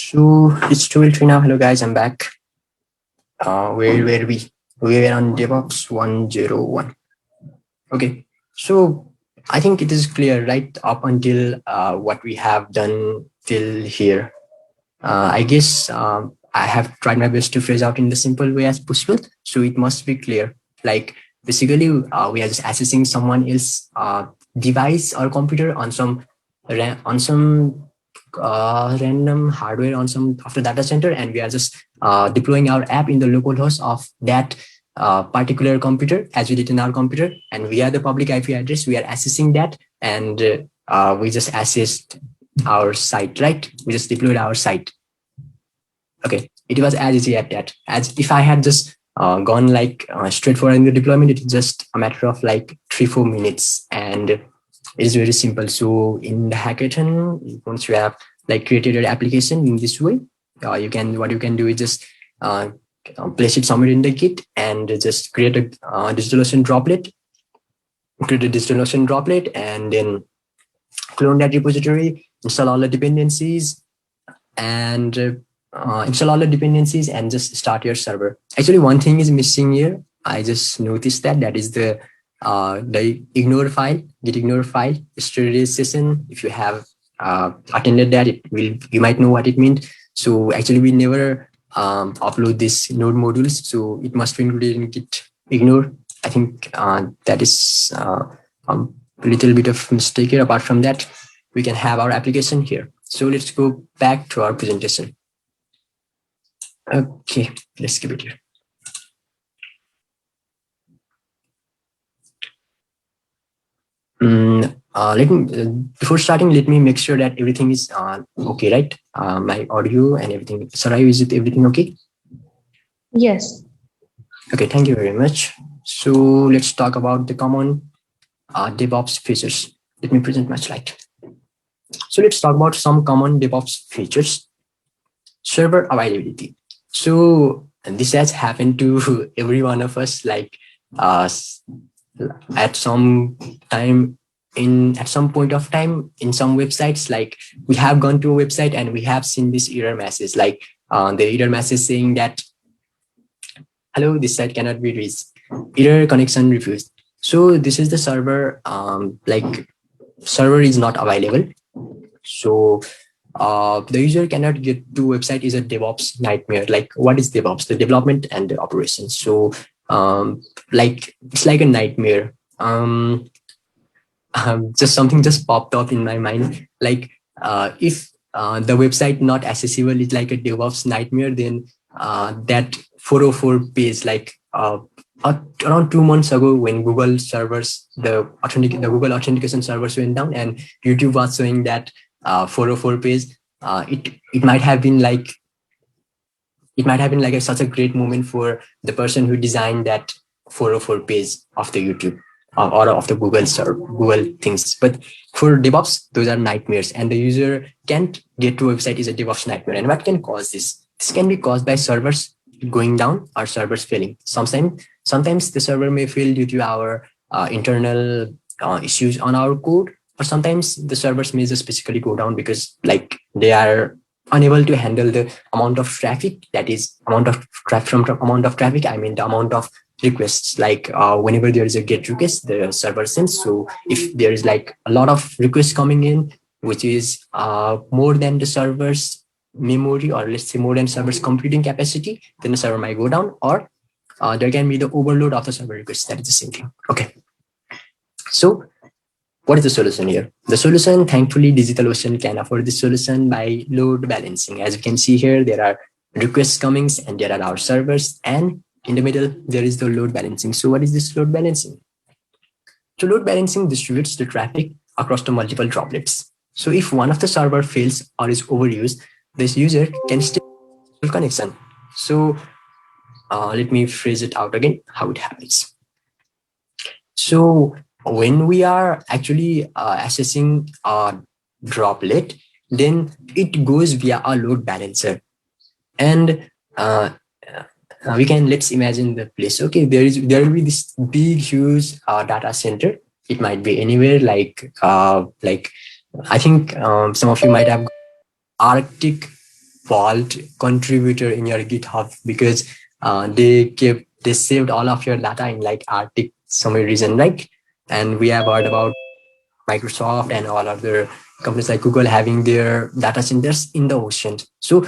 So it's 12:03 now. Hello guys, I'm back. Where were we? We were on DevOps 101. Okay, so I think it is clear, right, up until what we have done till here. I guess I have tried my best to phrase out in the simple way as possible. So it must be clear. Like basically, we are just accessing someone else's device or computer on some random hardware on some of the data center, and we are just deploying our app in the local host of that particular computer as we did in our computer, and via the public IP address we are accessing that, and we just accessed our site, right? We just deployed our site. Okay, it was as easy as that. As if I had just gone like straight forward in the deployment, it's just a matter of like 3-4 minutes, and it is very simple. So in the hackathon, once you have like created your application in this way, what you can do is just place it somewhere in the Git and just create a DigitalOcean Droplet, and then clone that repository, install all the dependencies, and just start your server. Actually, one thing is missing here. I just noticed that is the ignore file, git ignore file. Yesterday's session, if you have attended that, you might know what it means. So actually, we never upload this node modules, so it must be included in git ignore. I think that is a little bit of mistake here. Apart from that, we can have our application here. So let's go back to our presentation. Okay, let's keep it here. Before starting, let me make sure that everything is okay, right? My audio and everything. Sarai, is it everything okay? Yes. Okay, thank you very much. So let's talk about the common DevOps features. Let me present my slide. So let's talk about some common DevOps features. Server availability. So this has happened to every one of us, like at some point of time in some websites. Like we have gone to a website and we have seen this error message, like the error message saying that, hello, this site cannot be reached, error connection refused. So this is the server, server is not available. So the user cannot get to website is a DevOps nightmare. Like what is DevOps? The development and the operations. So it's like a nightmare. Just something just popped up in my mind. Like if the website not accessible is like a DevOps nightmare, then that 404 page, like around 2 months ago when Google servers, the Google authentication servers went down, and YouTube was showing that 404 page, it might have been like such a great moment for the person who designed that 404 page of the YouTube or of the Google things. But for DevOps, those are nightmares, and the user can't get to a website is a DevOps nightmare. And what can cause this? This can be caused by servers going down or servers failing. Sometimes the server may fail due to our internal issues on our code, or sometimes the servers may just basically go down because like they are unable to handle the amount of traffic. That is amount of traffic, I mean the amount of requests. Like whenever there is a GET request, the server sends. So if there is like a lot of requests coming in, which is more than the server's memory, or let's say more than server's computing capacity, then the server might go down, or there can be the overload of the server requests. That is the same thing. Okay. So what is the solution here? The solution, thankfully, DigitalOcean can afford this solution by load balancing. As you can see here, there are requests coming and there are our servers, and in the middle, there is the load balancing. So what is this load balancing? So load balancing distributes the traffic across the multiple droplets. So if one of the server fails or is overused, this user can still connection. So let me phrase it out again, how it happens. So when we are actually accessing a droplet, then it goes via a load balancer, and let's imagine the place. Okay, there will be this big huge data center. It might be anywhere, like I think some of you might have Arctic vault contributor in your GitHub, because they saved all of your data in like Arctic some reason, right? And we have heard about Microsoft and all other companies like Google having their data centers in the ocean. So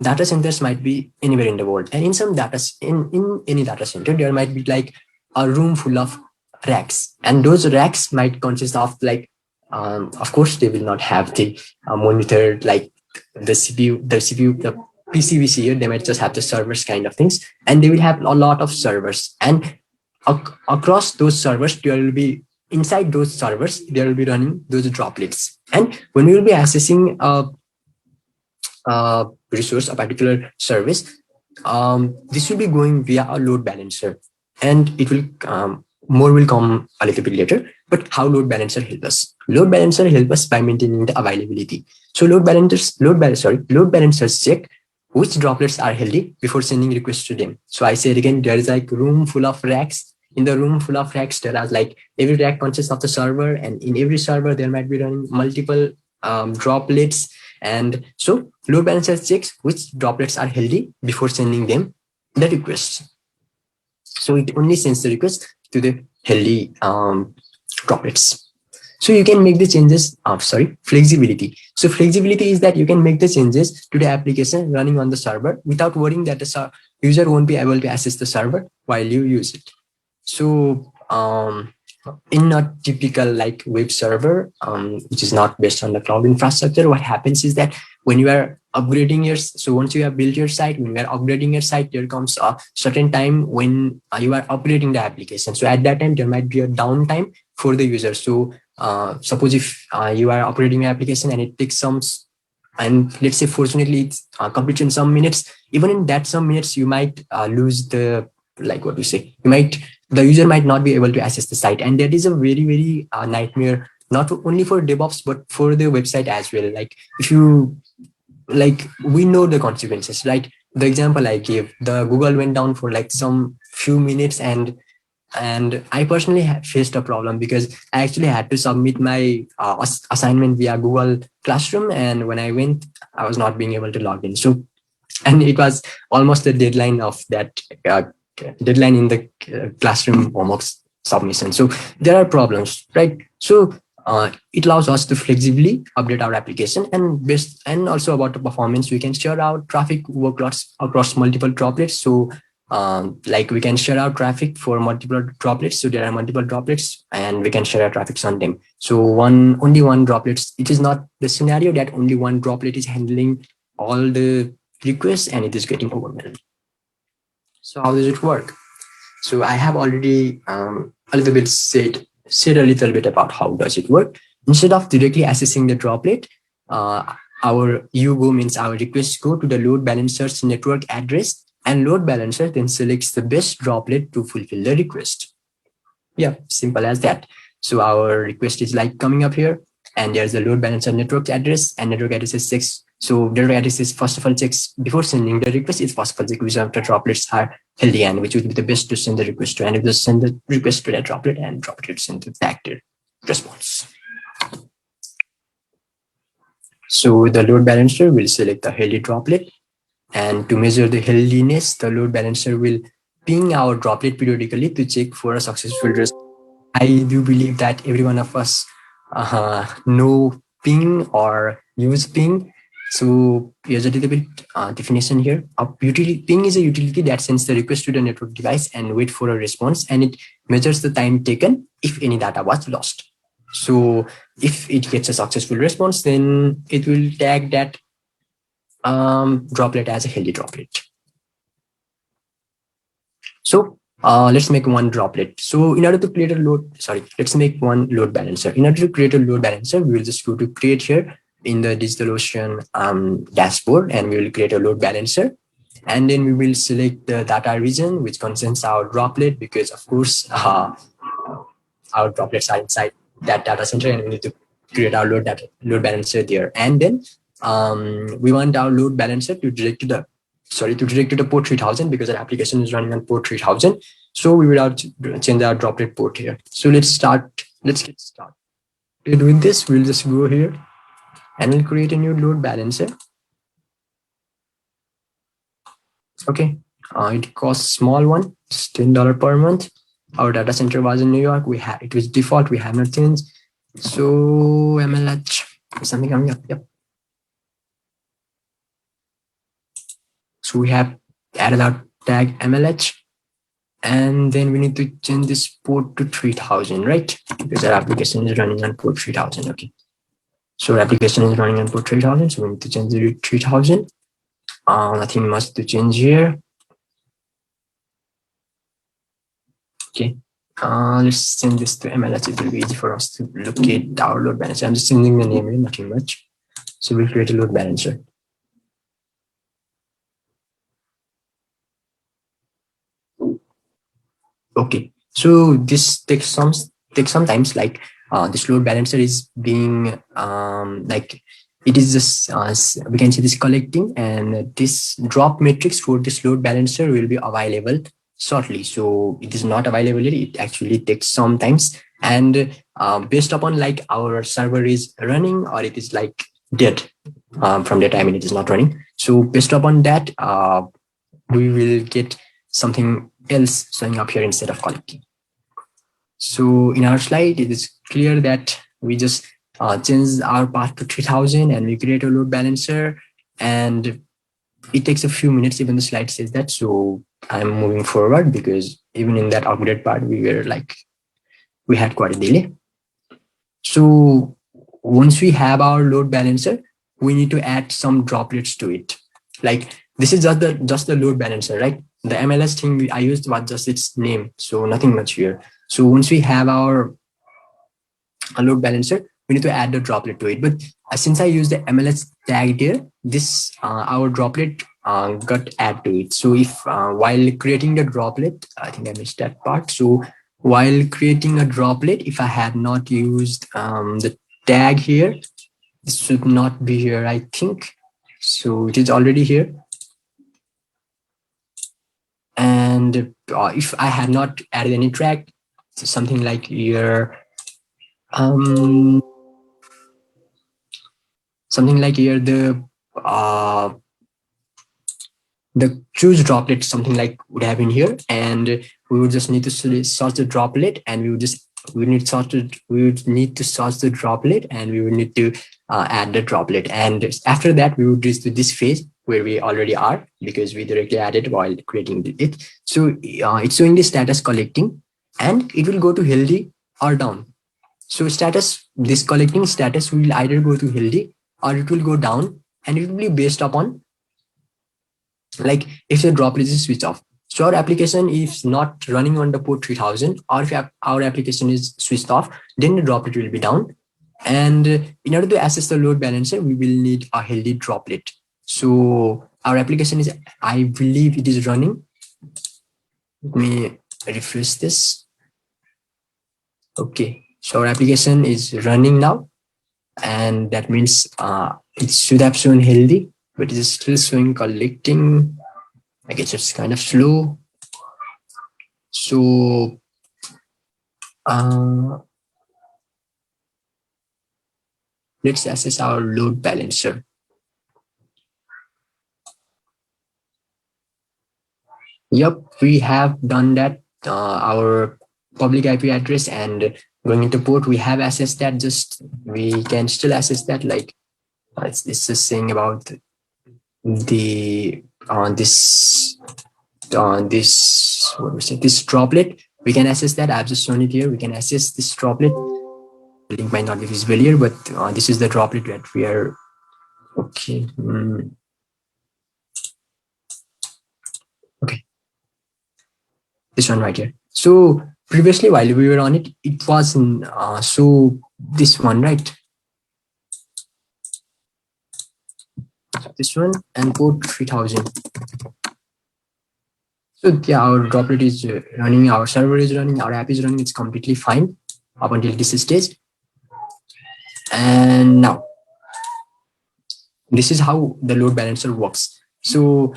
data centers might be anywhere in the world, and in some data in any data center there might be like a room full of racks, and those racks might consist of like of course they will not have the monitor like the CPU, the PCBC here. They might just have the servers kind of things, and they will have a lot of servers, and across those servers there will be, inside those servers there will be running those droplets. And when we will be accessing a resource, a particular service, this will be going via a load balancer, and it will more will come a little bit later. But how load balancer help us? Load balancer help us by maintaining the availability. So load balancers check which droplets are healthy before sending requests to them. So I said again, there is like room full of racks. In the room full of racks, there are like every rack consists of the server, and in every server there might be running multiple droplets. And so load balancer checks which droplets are healthy before sending them the requests. So it only sends the request to the healthy droplets. So you can make the changes. Flexibility. So flexibility is that you can make the changes to the application running on the server without worrying that the user won't be able to access the server while you use it. So in a typical like web server, which is not based on the cloud infrastructure, what happens is that when you are upgrading once you have built your site, when you are upgrading your site, there comes a certain time when you are upgrading the application. So at that time, there might be a downtime for the user. So suppose if you are upgrading your application and it takes some, and let's say fortunately it's completed in some minutes, even in that some minutes, you might lose the, like what we say, the user might not be able to access the site. And that is a very, very nightmare, not only for DevOps, but for the website as well. Like if you, like we know the consequences, right? The example I gave, the Google went down for like some few minutes, and I personally faced a problem because I actually had to submit my assignment via Google Classroom. And when I went, I was not being able to log in. So, and it was almost the deadline of that deadline in the classroom homework submission. So there are problems, right? So it allows us to flexibly update our application, and also about the performance, we can share out traffic workloads across multiple droplets. So like we can share out traffic for multiple droplets. So there are multiple droplets and we can share our traffics on them. So only one droplets, it is not the scenario that only one droplet is handling all the requests and it is getting overwhelmed. So how does it work? So I have already a little bit said a little bit about how does it work. Instead of directly accessing the droplet, our UGO means our requests go to the load balancer's network address, and load balancer then selects the best droplet to fulfill the request. Yeah, simple as that. So our request is like coming up here, and there's a load balancer network address, and network address is 6. So network address is first of all checks before sending the request. It's first of all check which of the droplets are healthy and which would be the best to send the request to. And if you send the request to that droplet, and droplet send the back the response. So the load balancer will select the healthy droplet, and to measure the healthiness, the load balancer will ping our droplet periodically to check for a successful response. I do believe that every one of us know ping or use ping. So here's a little bit definition here. Ping is a utility that sends the request to the network device and wait for a response, and it measures the time taken if any data was lost. So if it gets a successful response, then it will tag that droplet as a healthy droplet. So let's make one droplet. So in order to create a let's make one load balancer. In order to create a load balancer, we will just go to create here in the DigitalOcean dashboard, and we will create a load balancer. And then we will select the data region, which contains our droplet, because of course, our droplets are inside that data center, and we need to create our load balancer there. And then we want our load balancer to direct to the port 3000, because our application is running on port 3000. So we will change our droplet port here. So let's get started with this. We'll just go here and we'll create a new load balancer. Okay, it costs small one, it's $10 per month. Our data center was in New York. It was default. We have not changed. So MLH is something coming up. Yep. So we have added our tag MLH, and then we need to change this port to 3000, right? Because our application is running on port 3000. Okay. So our application is running on port 3000. So we need to change it to 3000. Nothing much to change here. Okay. Let's send this to MLH. It will be easy for us to locate our load balancer. I'm just changing the name here, nothing much. So we'll create a load balancer. Okay. So this takes sometimes like this load balancer is being like it is just we can see this collecting, and this drop matrix for this load balancer will be available shortly. So it is not available yet. It actually takes some times, and based upon like our server is running or it is like dead from that time it is not running. So based upon that, we will get something else showing up here instead of collecting. So in our slide, it is clear that we just change our path to 3000 and we create a load balancer, and it takes a few minutes. Even the slide says that. So I'm moving forward because even in that upgrade part, we had quite a delay. So once we have our load balancer, we need to add some droplets to it. Like this is just the load balancer, right? The MLS thing I used was just its name, so nothing much here. So once we have our load balancer, we need to add the droplet to it. But since I used the MLS tag here, this our droplet got added to it. So if while creating the droplet, I think I missed that part. So while creating a droplet, if I had not used the tag here, this should not be here, I think. So it is already here. And if I had not added any tag, something like here, the choose droplet, something like would have been here, and we would just need to search the droplet, and we would need to search the droplet, and we would need to add the droplet. And after that, we would reach to this phase where we already are because we directly added while creating it. So it's showing the status collecting, and it will go to healthy or down. So this collecting status will either go to healthy or it will go down, and it will be based upon like if the droplet is switched off. So our application is not running on the port 3000, or if our application is switched off, then the droplet will be down. And in order to access the load balancer, we will need a healthy droplet. So our application is, I believe it is running. Let me refresh this. Okay, so our application is running now, and that means it should have shown healthy, but it is still showing collecting. I guess it's kind of slow. So let's access our load balancer. Yep, we have done that. Our public IP address and going into port, we have accessed that. Just we can still access that. Like it's just saying about the this what we say, this droplet. We can access that. I've just shown it here. We can access this droplet. The link might not be visible here, but this is the droplet that we are. Okay. Okay. This one right here. So previously, while we were on it, it was so this one, right? This one and port 3000. So yeah, our droplet is running, our server is running, our app is running. It's completely fine up until this stage. And now, this is how the load balancer works. So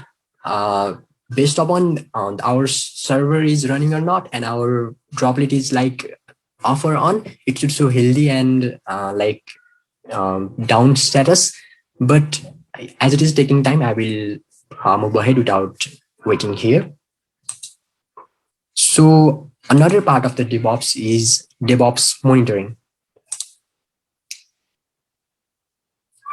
based upon our server is running or not, and our droplet is like off or on, it should show healthy and like down status. But as it is taking time, I will move ahead without waiting here. So another part of the DevOps is DevOps monitoring.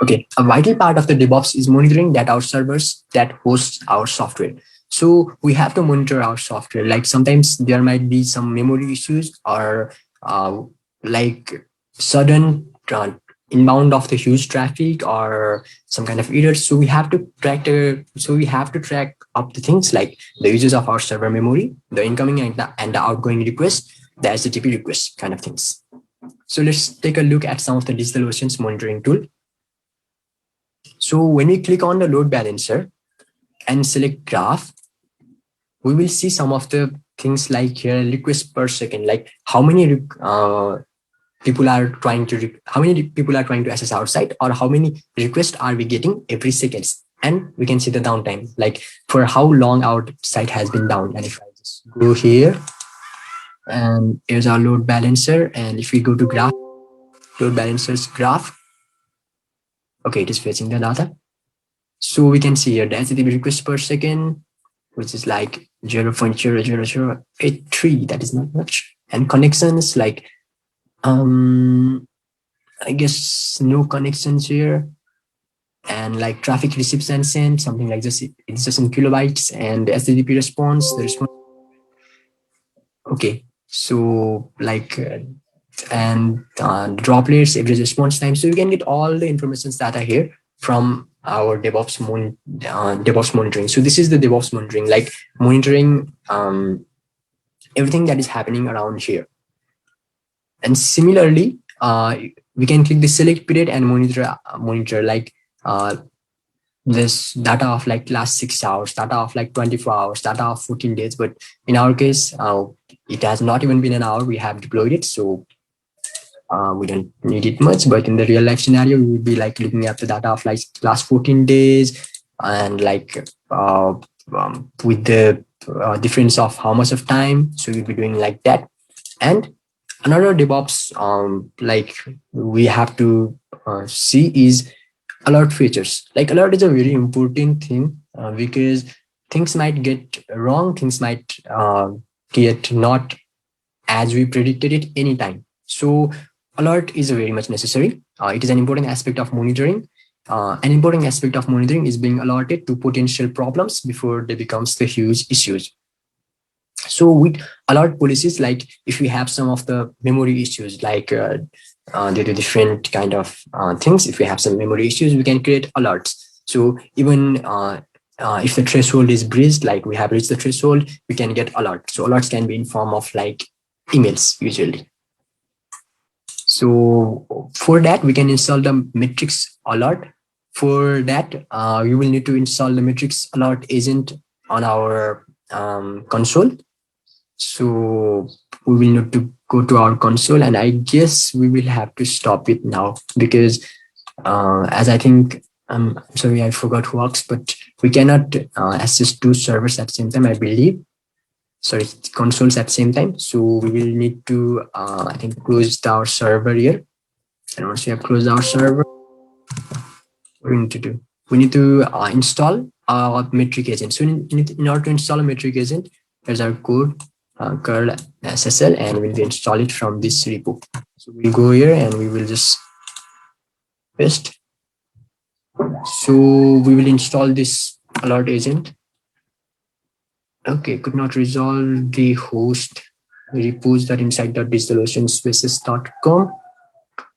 Okay, a vital part of the DevOps is monitoring that our servers that host our software. So we have to monitor our software. Like sometimes there might be some memory issues or like sudden inbound of the huge traffic or some kind of errors. So we have to track up the things like the uses of our server memory, the incoming and the outgoing request, the HTTP request kind of things. So let's take a look at some of the DigitalOcean's monitoring tool. So when we click on the load balancer and select graph, we will see some of the things like here requests per second, like how many people are trying to access our site, or how many requests are we getting every seconds. And we can see the downtime, like for how long our site has been down. And if I just go here, and here's our load balancer, and if we go to graph, load balancer's graph, okay, it is fetching the data. So we can see here the HTTP request per second, which is like 0.00083. That is not much. And connections, like I guess no connections here. And like traffic received and sent, something like this. It's just in kilobytes. And the HTTP response, the response. Okay, so like and droplets, average response time. So you can get all the information data here from our DevOps monitoring. So this is the DevOps monitoring, like monitoring everything that is happening around here. And similarly, we can click the select period and monitor like this data of like last 6 hours, data of like 24 hours, data of 14 days. But in our case, it has not even been an hour. We have deployed it, so we don't need it much. But in the real life scenario, we would be like looking at the data of like last 14 days and like with the difference of how much of time. So we'll be doing like that. And another DevOps like we have to see is alert features. Like alert is a very important thing because things might get wrong, things might get not as we predicted it anytime. So alert is very much necessary. It is an important aspect of monitoring. An important aspect of monitoring is being alerted to potential problems before they becomes the huge issues. So with alert policies, like if we have some of the memory issues, like due to different kind of things, if we have some memory issues, we can create alerts. So even if the threshold is breached, like we have reached the threshold, we can get alerts. So alerts can be in form of like emails usually. So for that, we can install the metrics alert. For that, you will need to install the metrics alert agent on our console. So we will need to go to our console, and I guess we will have to stop it now because as I think, I'm sorry, I forgot who works, but we cannot access two servers at the same time, I believe. Sorry, consoles at the same time. So we will need to, I think, close our server here. And once we have closed our server, what we need to do? We need to install a metric agent. So in order to install a metric agent, there's our code, curl SSL, and we'll install it from this repo. So we'll go here and we will just paste. So we will install this alert agent. Okay, could not resolve the host repos that inside DigitalOceanSpaces.com.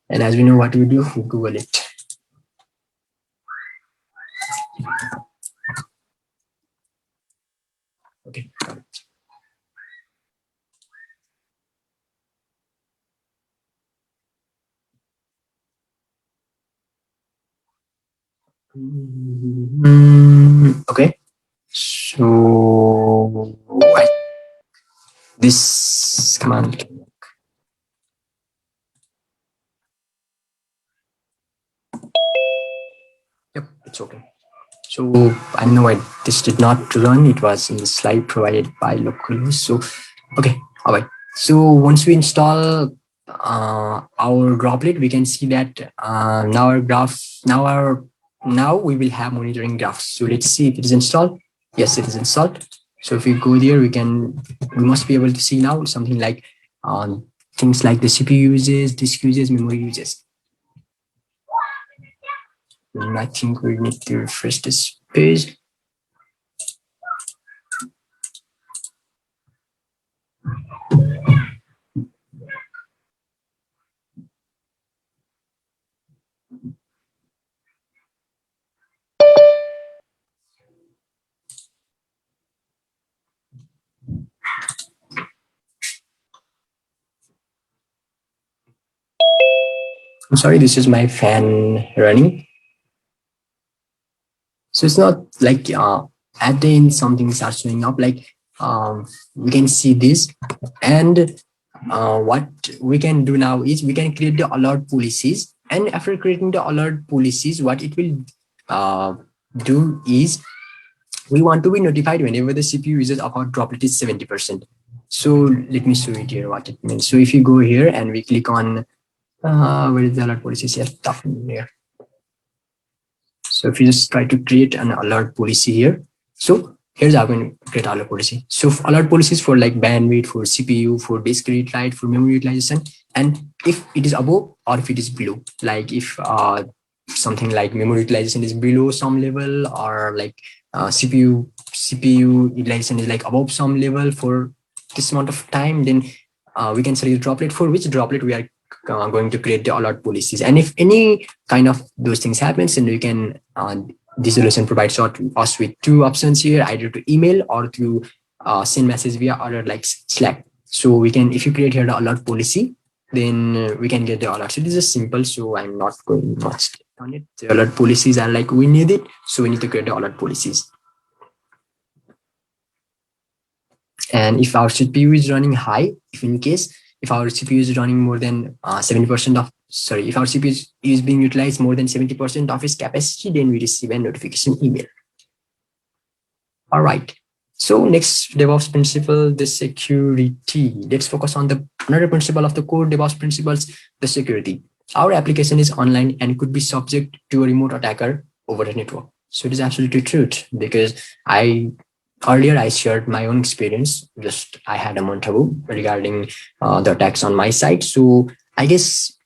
And as we know what we do, we Google it. Okay. Okay. So this command. Yep, it's okay. So I don't know why this did not run. It was in the slide provided by localhost. So okay, all right. So once we install our droplet, we can see that now our graph, now we will have monitoring graphs. So let's see if it is installed. Yes, it is installed. So if we go there, we must be able to see now something like things like the CPU uses, disk uses, memory uses. And I think we need to refresh this page. I'm sorry, this is my fan running. So it's not like at the end something starts showing up, like we can see this. And what we can do now is we can create the alert policies. And after creating the alert policies, what it will do is we want to be notified whenever the CPU uses of our droplet is 70%. So let me show it here what it means. So if you go here and we click on where is the alert policies here? So if you just try to create an alert policy here, so here's how we can create alert policy. So alert policies for like bandwidth, for CPU, for disk read write, for memory utilization, and if it is above or if it is below, like if something like memory utilization is below some level, or like CPU utilization is like above some level for this amount of time, then we can select the droplet for which droplet we are going to create the alert policies. And if any kind of those things happens, then we can DigitalOcean provides us with two options here, either to email or to send message via other like Slack. So we can, if you create here the alert policy, then we can get the alert. So this is simple, so I'm not going much on it. The alert policies are like we need it, so we need to create the alert policies. And if our CPU is running high, if our CPU is running more than 70% of, if our CPU is being utilized more than 70% of its capacity, then we receive a notification email. All right. So next DevOps principle, the security. Let's focus on another principle of the core DevOps principles, the security. Our application is online and could be subject to a remote attacker over the network. So it is absolutely true, because earlier I shared my own experience. Just I had a month ago regarding the attacks on my site. So I guess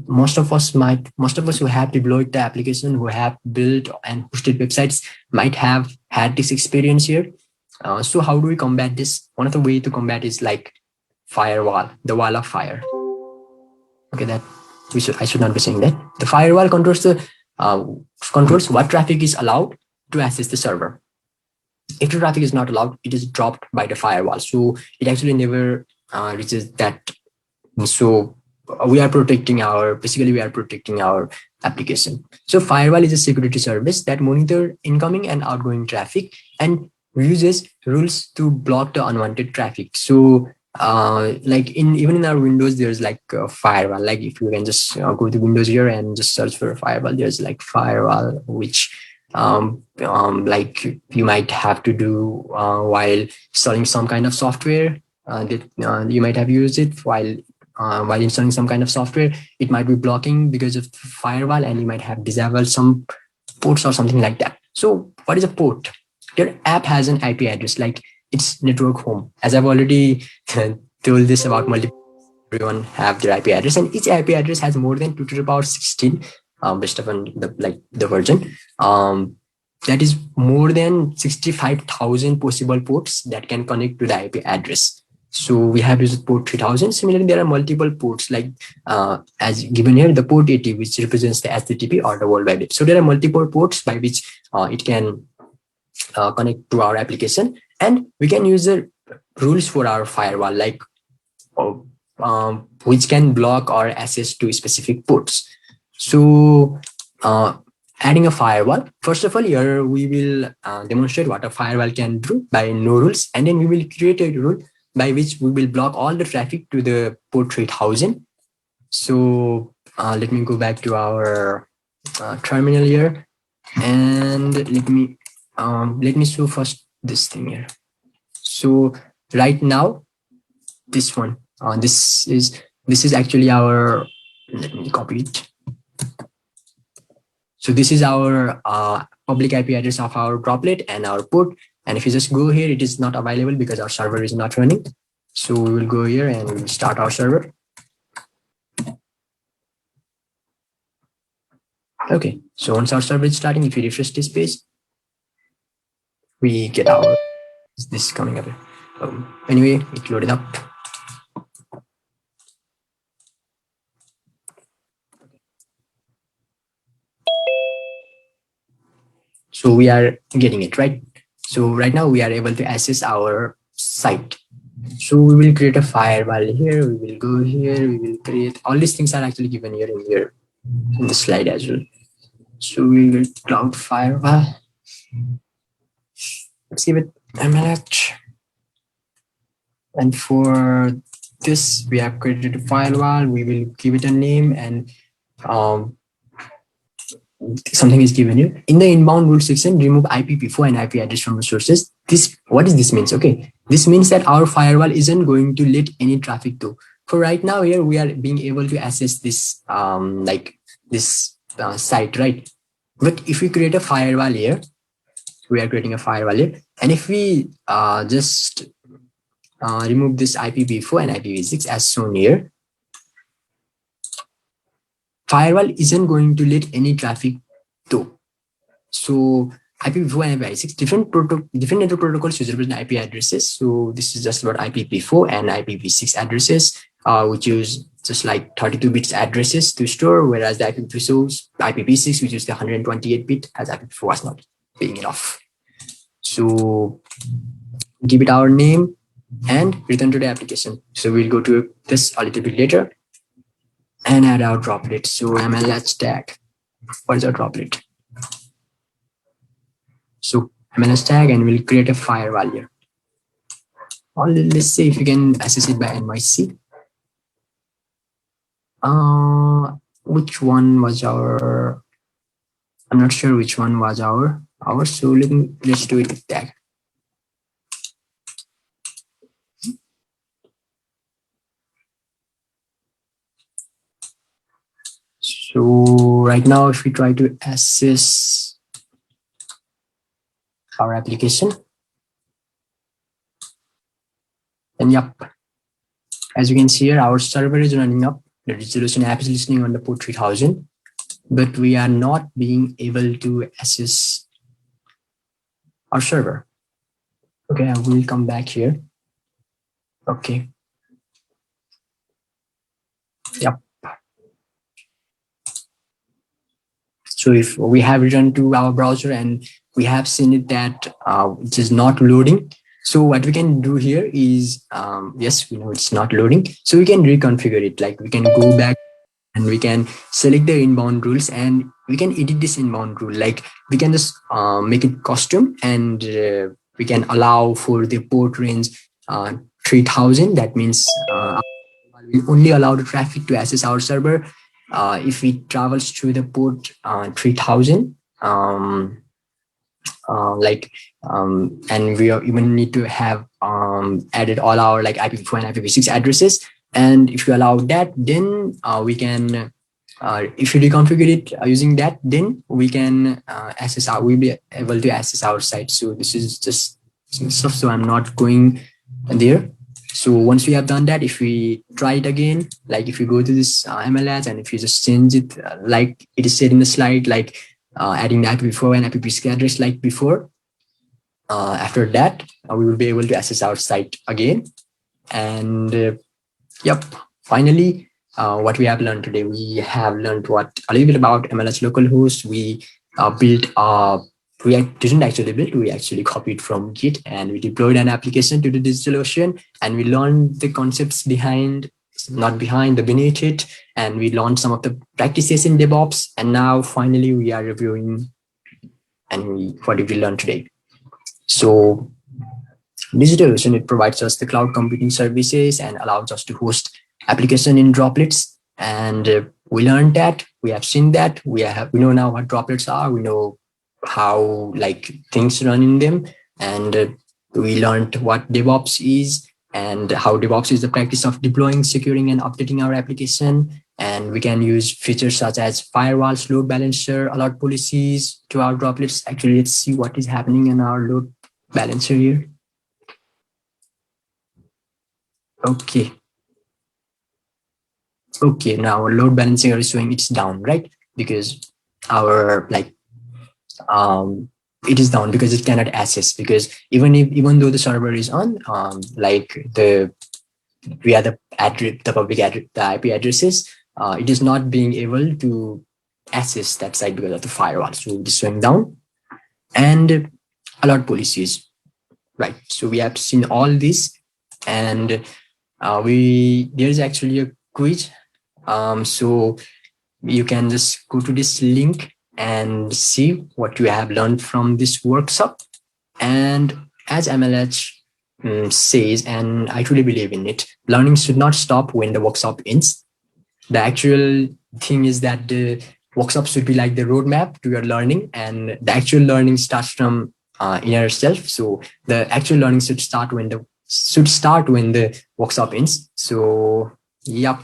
most of us who have deployed the application, who have built and hosted websites, might have had this experience here. So how do we combat this? One of the way to combat is like firewall, the wall of fire. Okay, I should not be saying that. The firewall controls what traffic is allowed to access the server. If the traffic is not allowed, it is dropped by the firewall. So it actually never reaches that. So we are protecting our application. So firewall is a security service that monitor incoming and outgoing traffic and uses rules to block the unwanted traffic. So like even in our Windows, there's like a firewall. Like if you can just go to Windows here and just search for a firewall, there's like firewall, which like you might have to do while installing some kind of software that you might have used it while installing some kind of software. It might be blocking because of firewall, and you might have disabled some ports or something like that. So what is a port? Your app has an IP address, like its network home. As I've already told this about multiple, everyone have their IP address, and each IP address has more than 2 to the power 16 based upon the version. That is more than 65,000 possible ports that can connect to the IP address. So we have used port 3000. Similarly, there are multiple ports, like as given here, the port 80, which represents the HTTP or the World Wide Web. So there are multiple ports by which it can connect to our application, and we can use the rules for our firewall, like which can block or access to specific ports. So adding a firewall, first of all, here we will demonstrate what a firewall can do by no rules, and then we will create a rule by which we will block all the traffic to the port 3000. So let me go back to our terminal here, and let me show first this thing here. So right now, this one, this is actually our, let me copy it. So this is our public IP address of our droplet and our port. And if you just go here, it is not available because our server is not running. So we will go here and we'll start our server. Okay, so once our server is starting, if you refresh this page, we get our, this is coming up. Anyway, it loaded up. So we are getting it, right? So right now we are able to access our site. So we will create a firewall here. We will go here. We will create, all these things are actually given here in the slide as well. So we will cloud firewall. Let's give it MLH. And for this, we have created a firewall. We will give it a name, and something is given you in the inbound rule section. Remove IPv4 and IP address from resources. What does this means? Okay, this means that our firewall isn't going to let any traffic through. For right now, here we are being able to access this site, right? But if we create a firewall here, we are creating a firewall here, and if we just remove this IPv4 and IPv6 as shown here, firewall isn't going to let any traffic through. So IPv4 and IPv6, different network protocols use different IP addresses. So this is just about IPv4 and IPv6 addresses, which use just like 32 bits addresses to store, whereas the IPv6, which is the 128 bit, as IPv4 was not being enough. So give it our name and return to the application. So we'll go to this a little bit later and add our droplet. So MLH tag. What is our droplet? So MLH tag, and we'll create a firewall here. Let's see if we can access it by NYC. Which one was our? I'm not sure which one was our. So let's do it with tag. So right now, if we try to access our application, and yep, as you can see here, our server is running up. The DigitalOcean app is listening on the port 3000, but we are not being able to access our server. Okay, I will come back here. Okay. Yep. So if we have returned to our browser and we have seen it that it is not loading. So what we can do here is, yes, we know it's not loading. So we can reconfigure it. Like we can go back and we can select the inbound rules and we can edit this inbound rule. Like we can just make it custom, and we can allow for the port range 3000. That means we only allow the traffic to access our server if it travels through the port 3000. And we even need to have added all our like IPv4 and IPv6 addresses. And if you allow that, then we can, if you reconfigure it using that, then we can we'll be able to access our site. So this is just some stuff. So I'm not going there. So once we have done that, if we try it again, like if you go to this MLH and if you just change it, like it is said in the slide, like adding the IPv4 and IPv6 address like before, after that, we will be able to access our site again. And yep, finally, what we have learned today, we have learned a little bit about MLH Localhost. We built we didn't actually build, we actually copied from Git, and we deployed an application to the DigitalOcean, and we learned the concepts beneath it, and we learned some of the practices in DevOps. And now finally we are reviewing what did we learn today. So DigitalOcean, it provides us the cloud computing services and allows us to host application in droplets. And we learned that, we have seen that, we know now what droplets are, we know how like things run in them, and we learned what DevOps is and how DevOps is the practice of deploying, securing, and updating our application. And we can use features such as firewalls, load balancer, alert policies to our droplets. Actually, let's see what is happening in our load balancer here. Okay. Okay, now our load balancer is showing it's down, right? Because our it is down because it cannot access, because even though the server is on, via the address, the public address, the IP addresses, it is not being able to access that site because of the firewall. So it is showing down. And alert policies, right? So we have seen all this, and there's actually a quiz. So you can just go to this link and see what you have learned from this workshop. And as MLH says, and I truly believe in it, learning should not stop when the workshop ends. The actual thing is that the workshop should be like the roadmap to your learning, and the actual learning starts from inner self. So the actual learning should start when the workshop ends. So yep,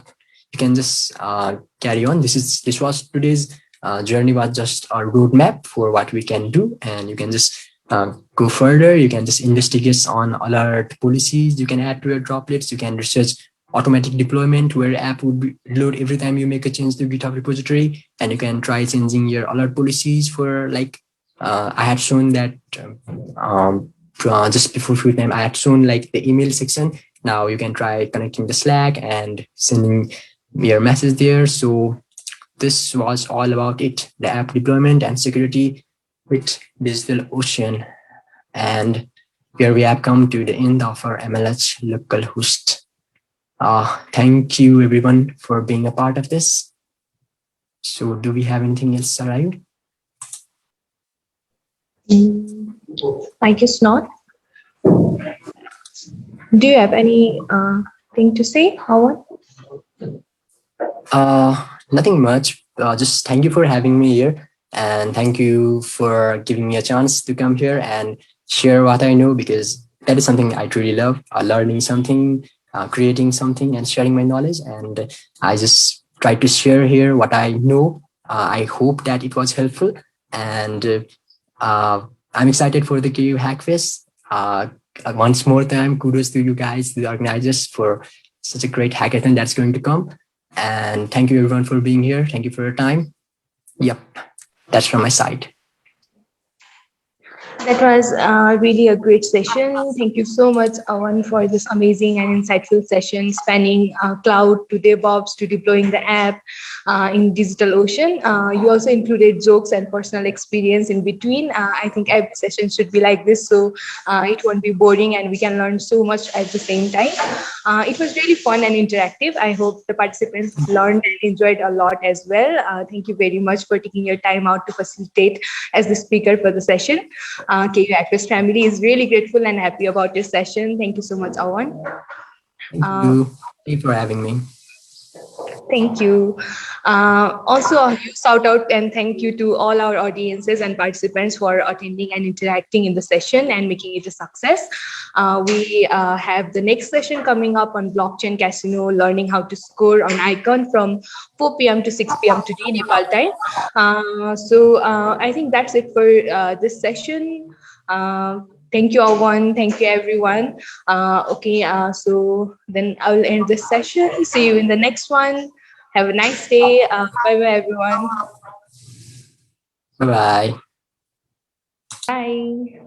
you can just carry on. This was today's journey, was just a roadmap for what we can do, and you can just go further. You can just investigate on alert policies. You can add to your droplets. You can research automatic deployment, where app would be load every time you make a change to GitHub repository, and you can try changing your alert policies for I had shown that just before free time, I had shown like the email section. Now you can try connecting the Slack and sending your message there. So this was all about it, the app deployment and security with DigitalOcean. And here we have come to the end of our MLH Localhost. Thank you everyone for being a part of this. So do we have anything else, Sarayu? I guess not. Do you have any thing to say, Awan? Nothing much. Just thank you for having me here, and thank you for giving me a chance to come here and share what I know, because that is something I truly love, learning something, creating something, and sharing my knowledge. And I just try to share here what I know. I hope that it was helpful, and I'm excited for the KU HackFest. Once more time, kudos to you guys, the organizers, for such a great hackathon that's going to come. And thank you everyone for being here. Thank you for your time. Yep, that's from my side. That was really a great session. Thank you so much, Awan, for this amazing and insightful session spanning cloud to DevOps to deploying the app in DigitalOcean. You also included jokes and personal experience in between. I think every session should be like this, so it won't be boring and we can learn so much at the same time. It was really fun and interactive. I hope the participants learned and enjoyed a lot as well. Thank you very much for taking your time out to facilitate as the speaker for the session. KU HackFest family is really grateful and happy about your session. Thank you so much, Awan. Thank you for having me. Thank you. Also, a huge shout out and thank you to all our audiences and participants for attending and interacting in the session and making it a success. We have the next session coming up on blockchain casino, learning how to score on Icon from 4 p.m. to 6 p.m. today, Nepal time. I think that's it for this session. Thank you, Awan. Thank you, everyone. So then I will end this session. See you in the next one. Have a nice day. Bye-bye, everyone. Bye-bye. Bye.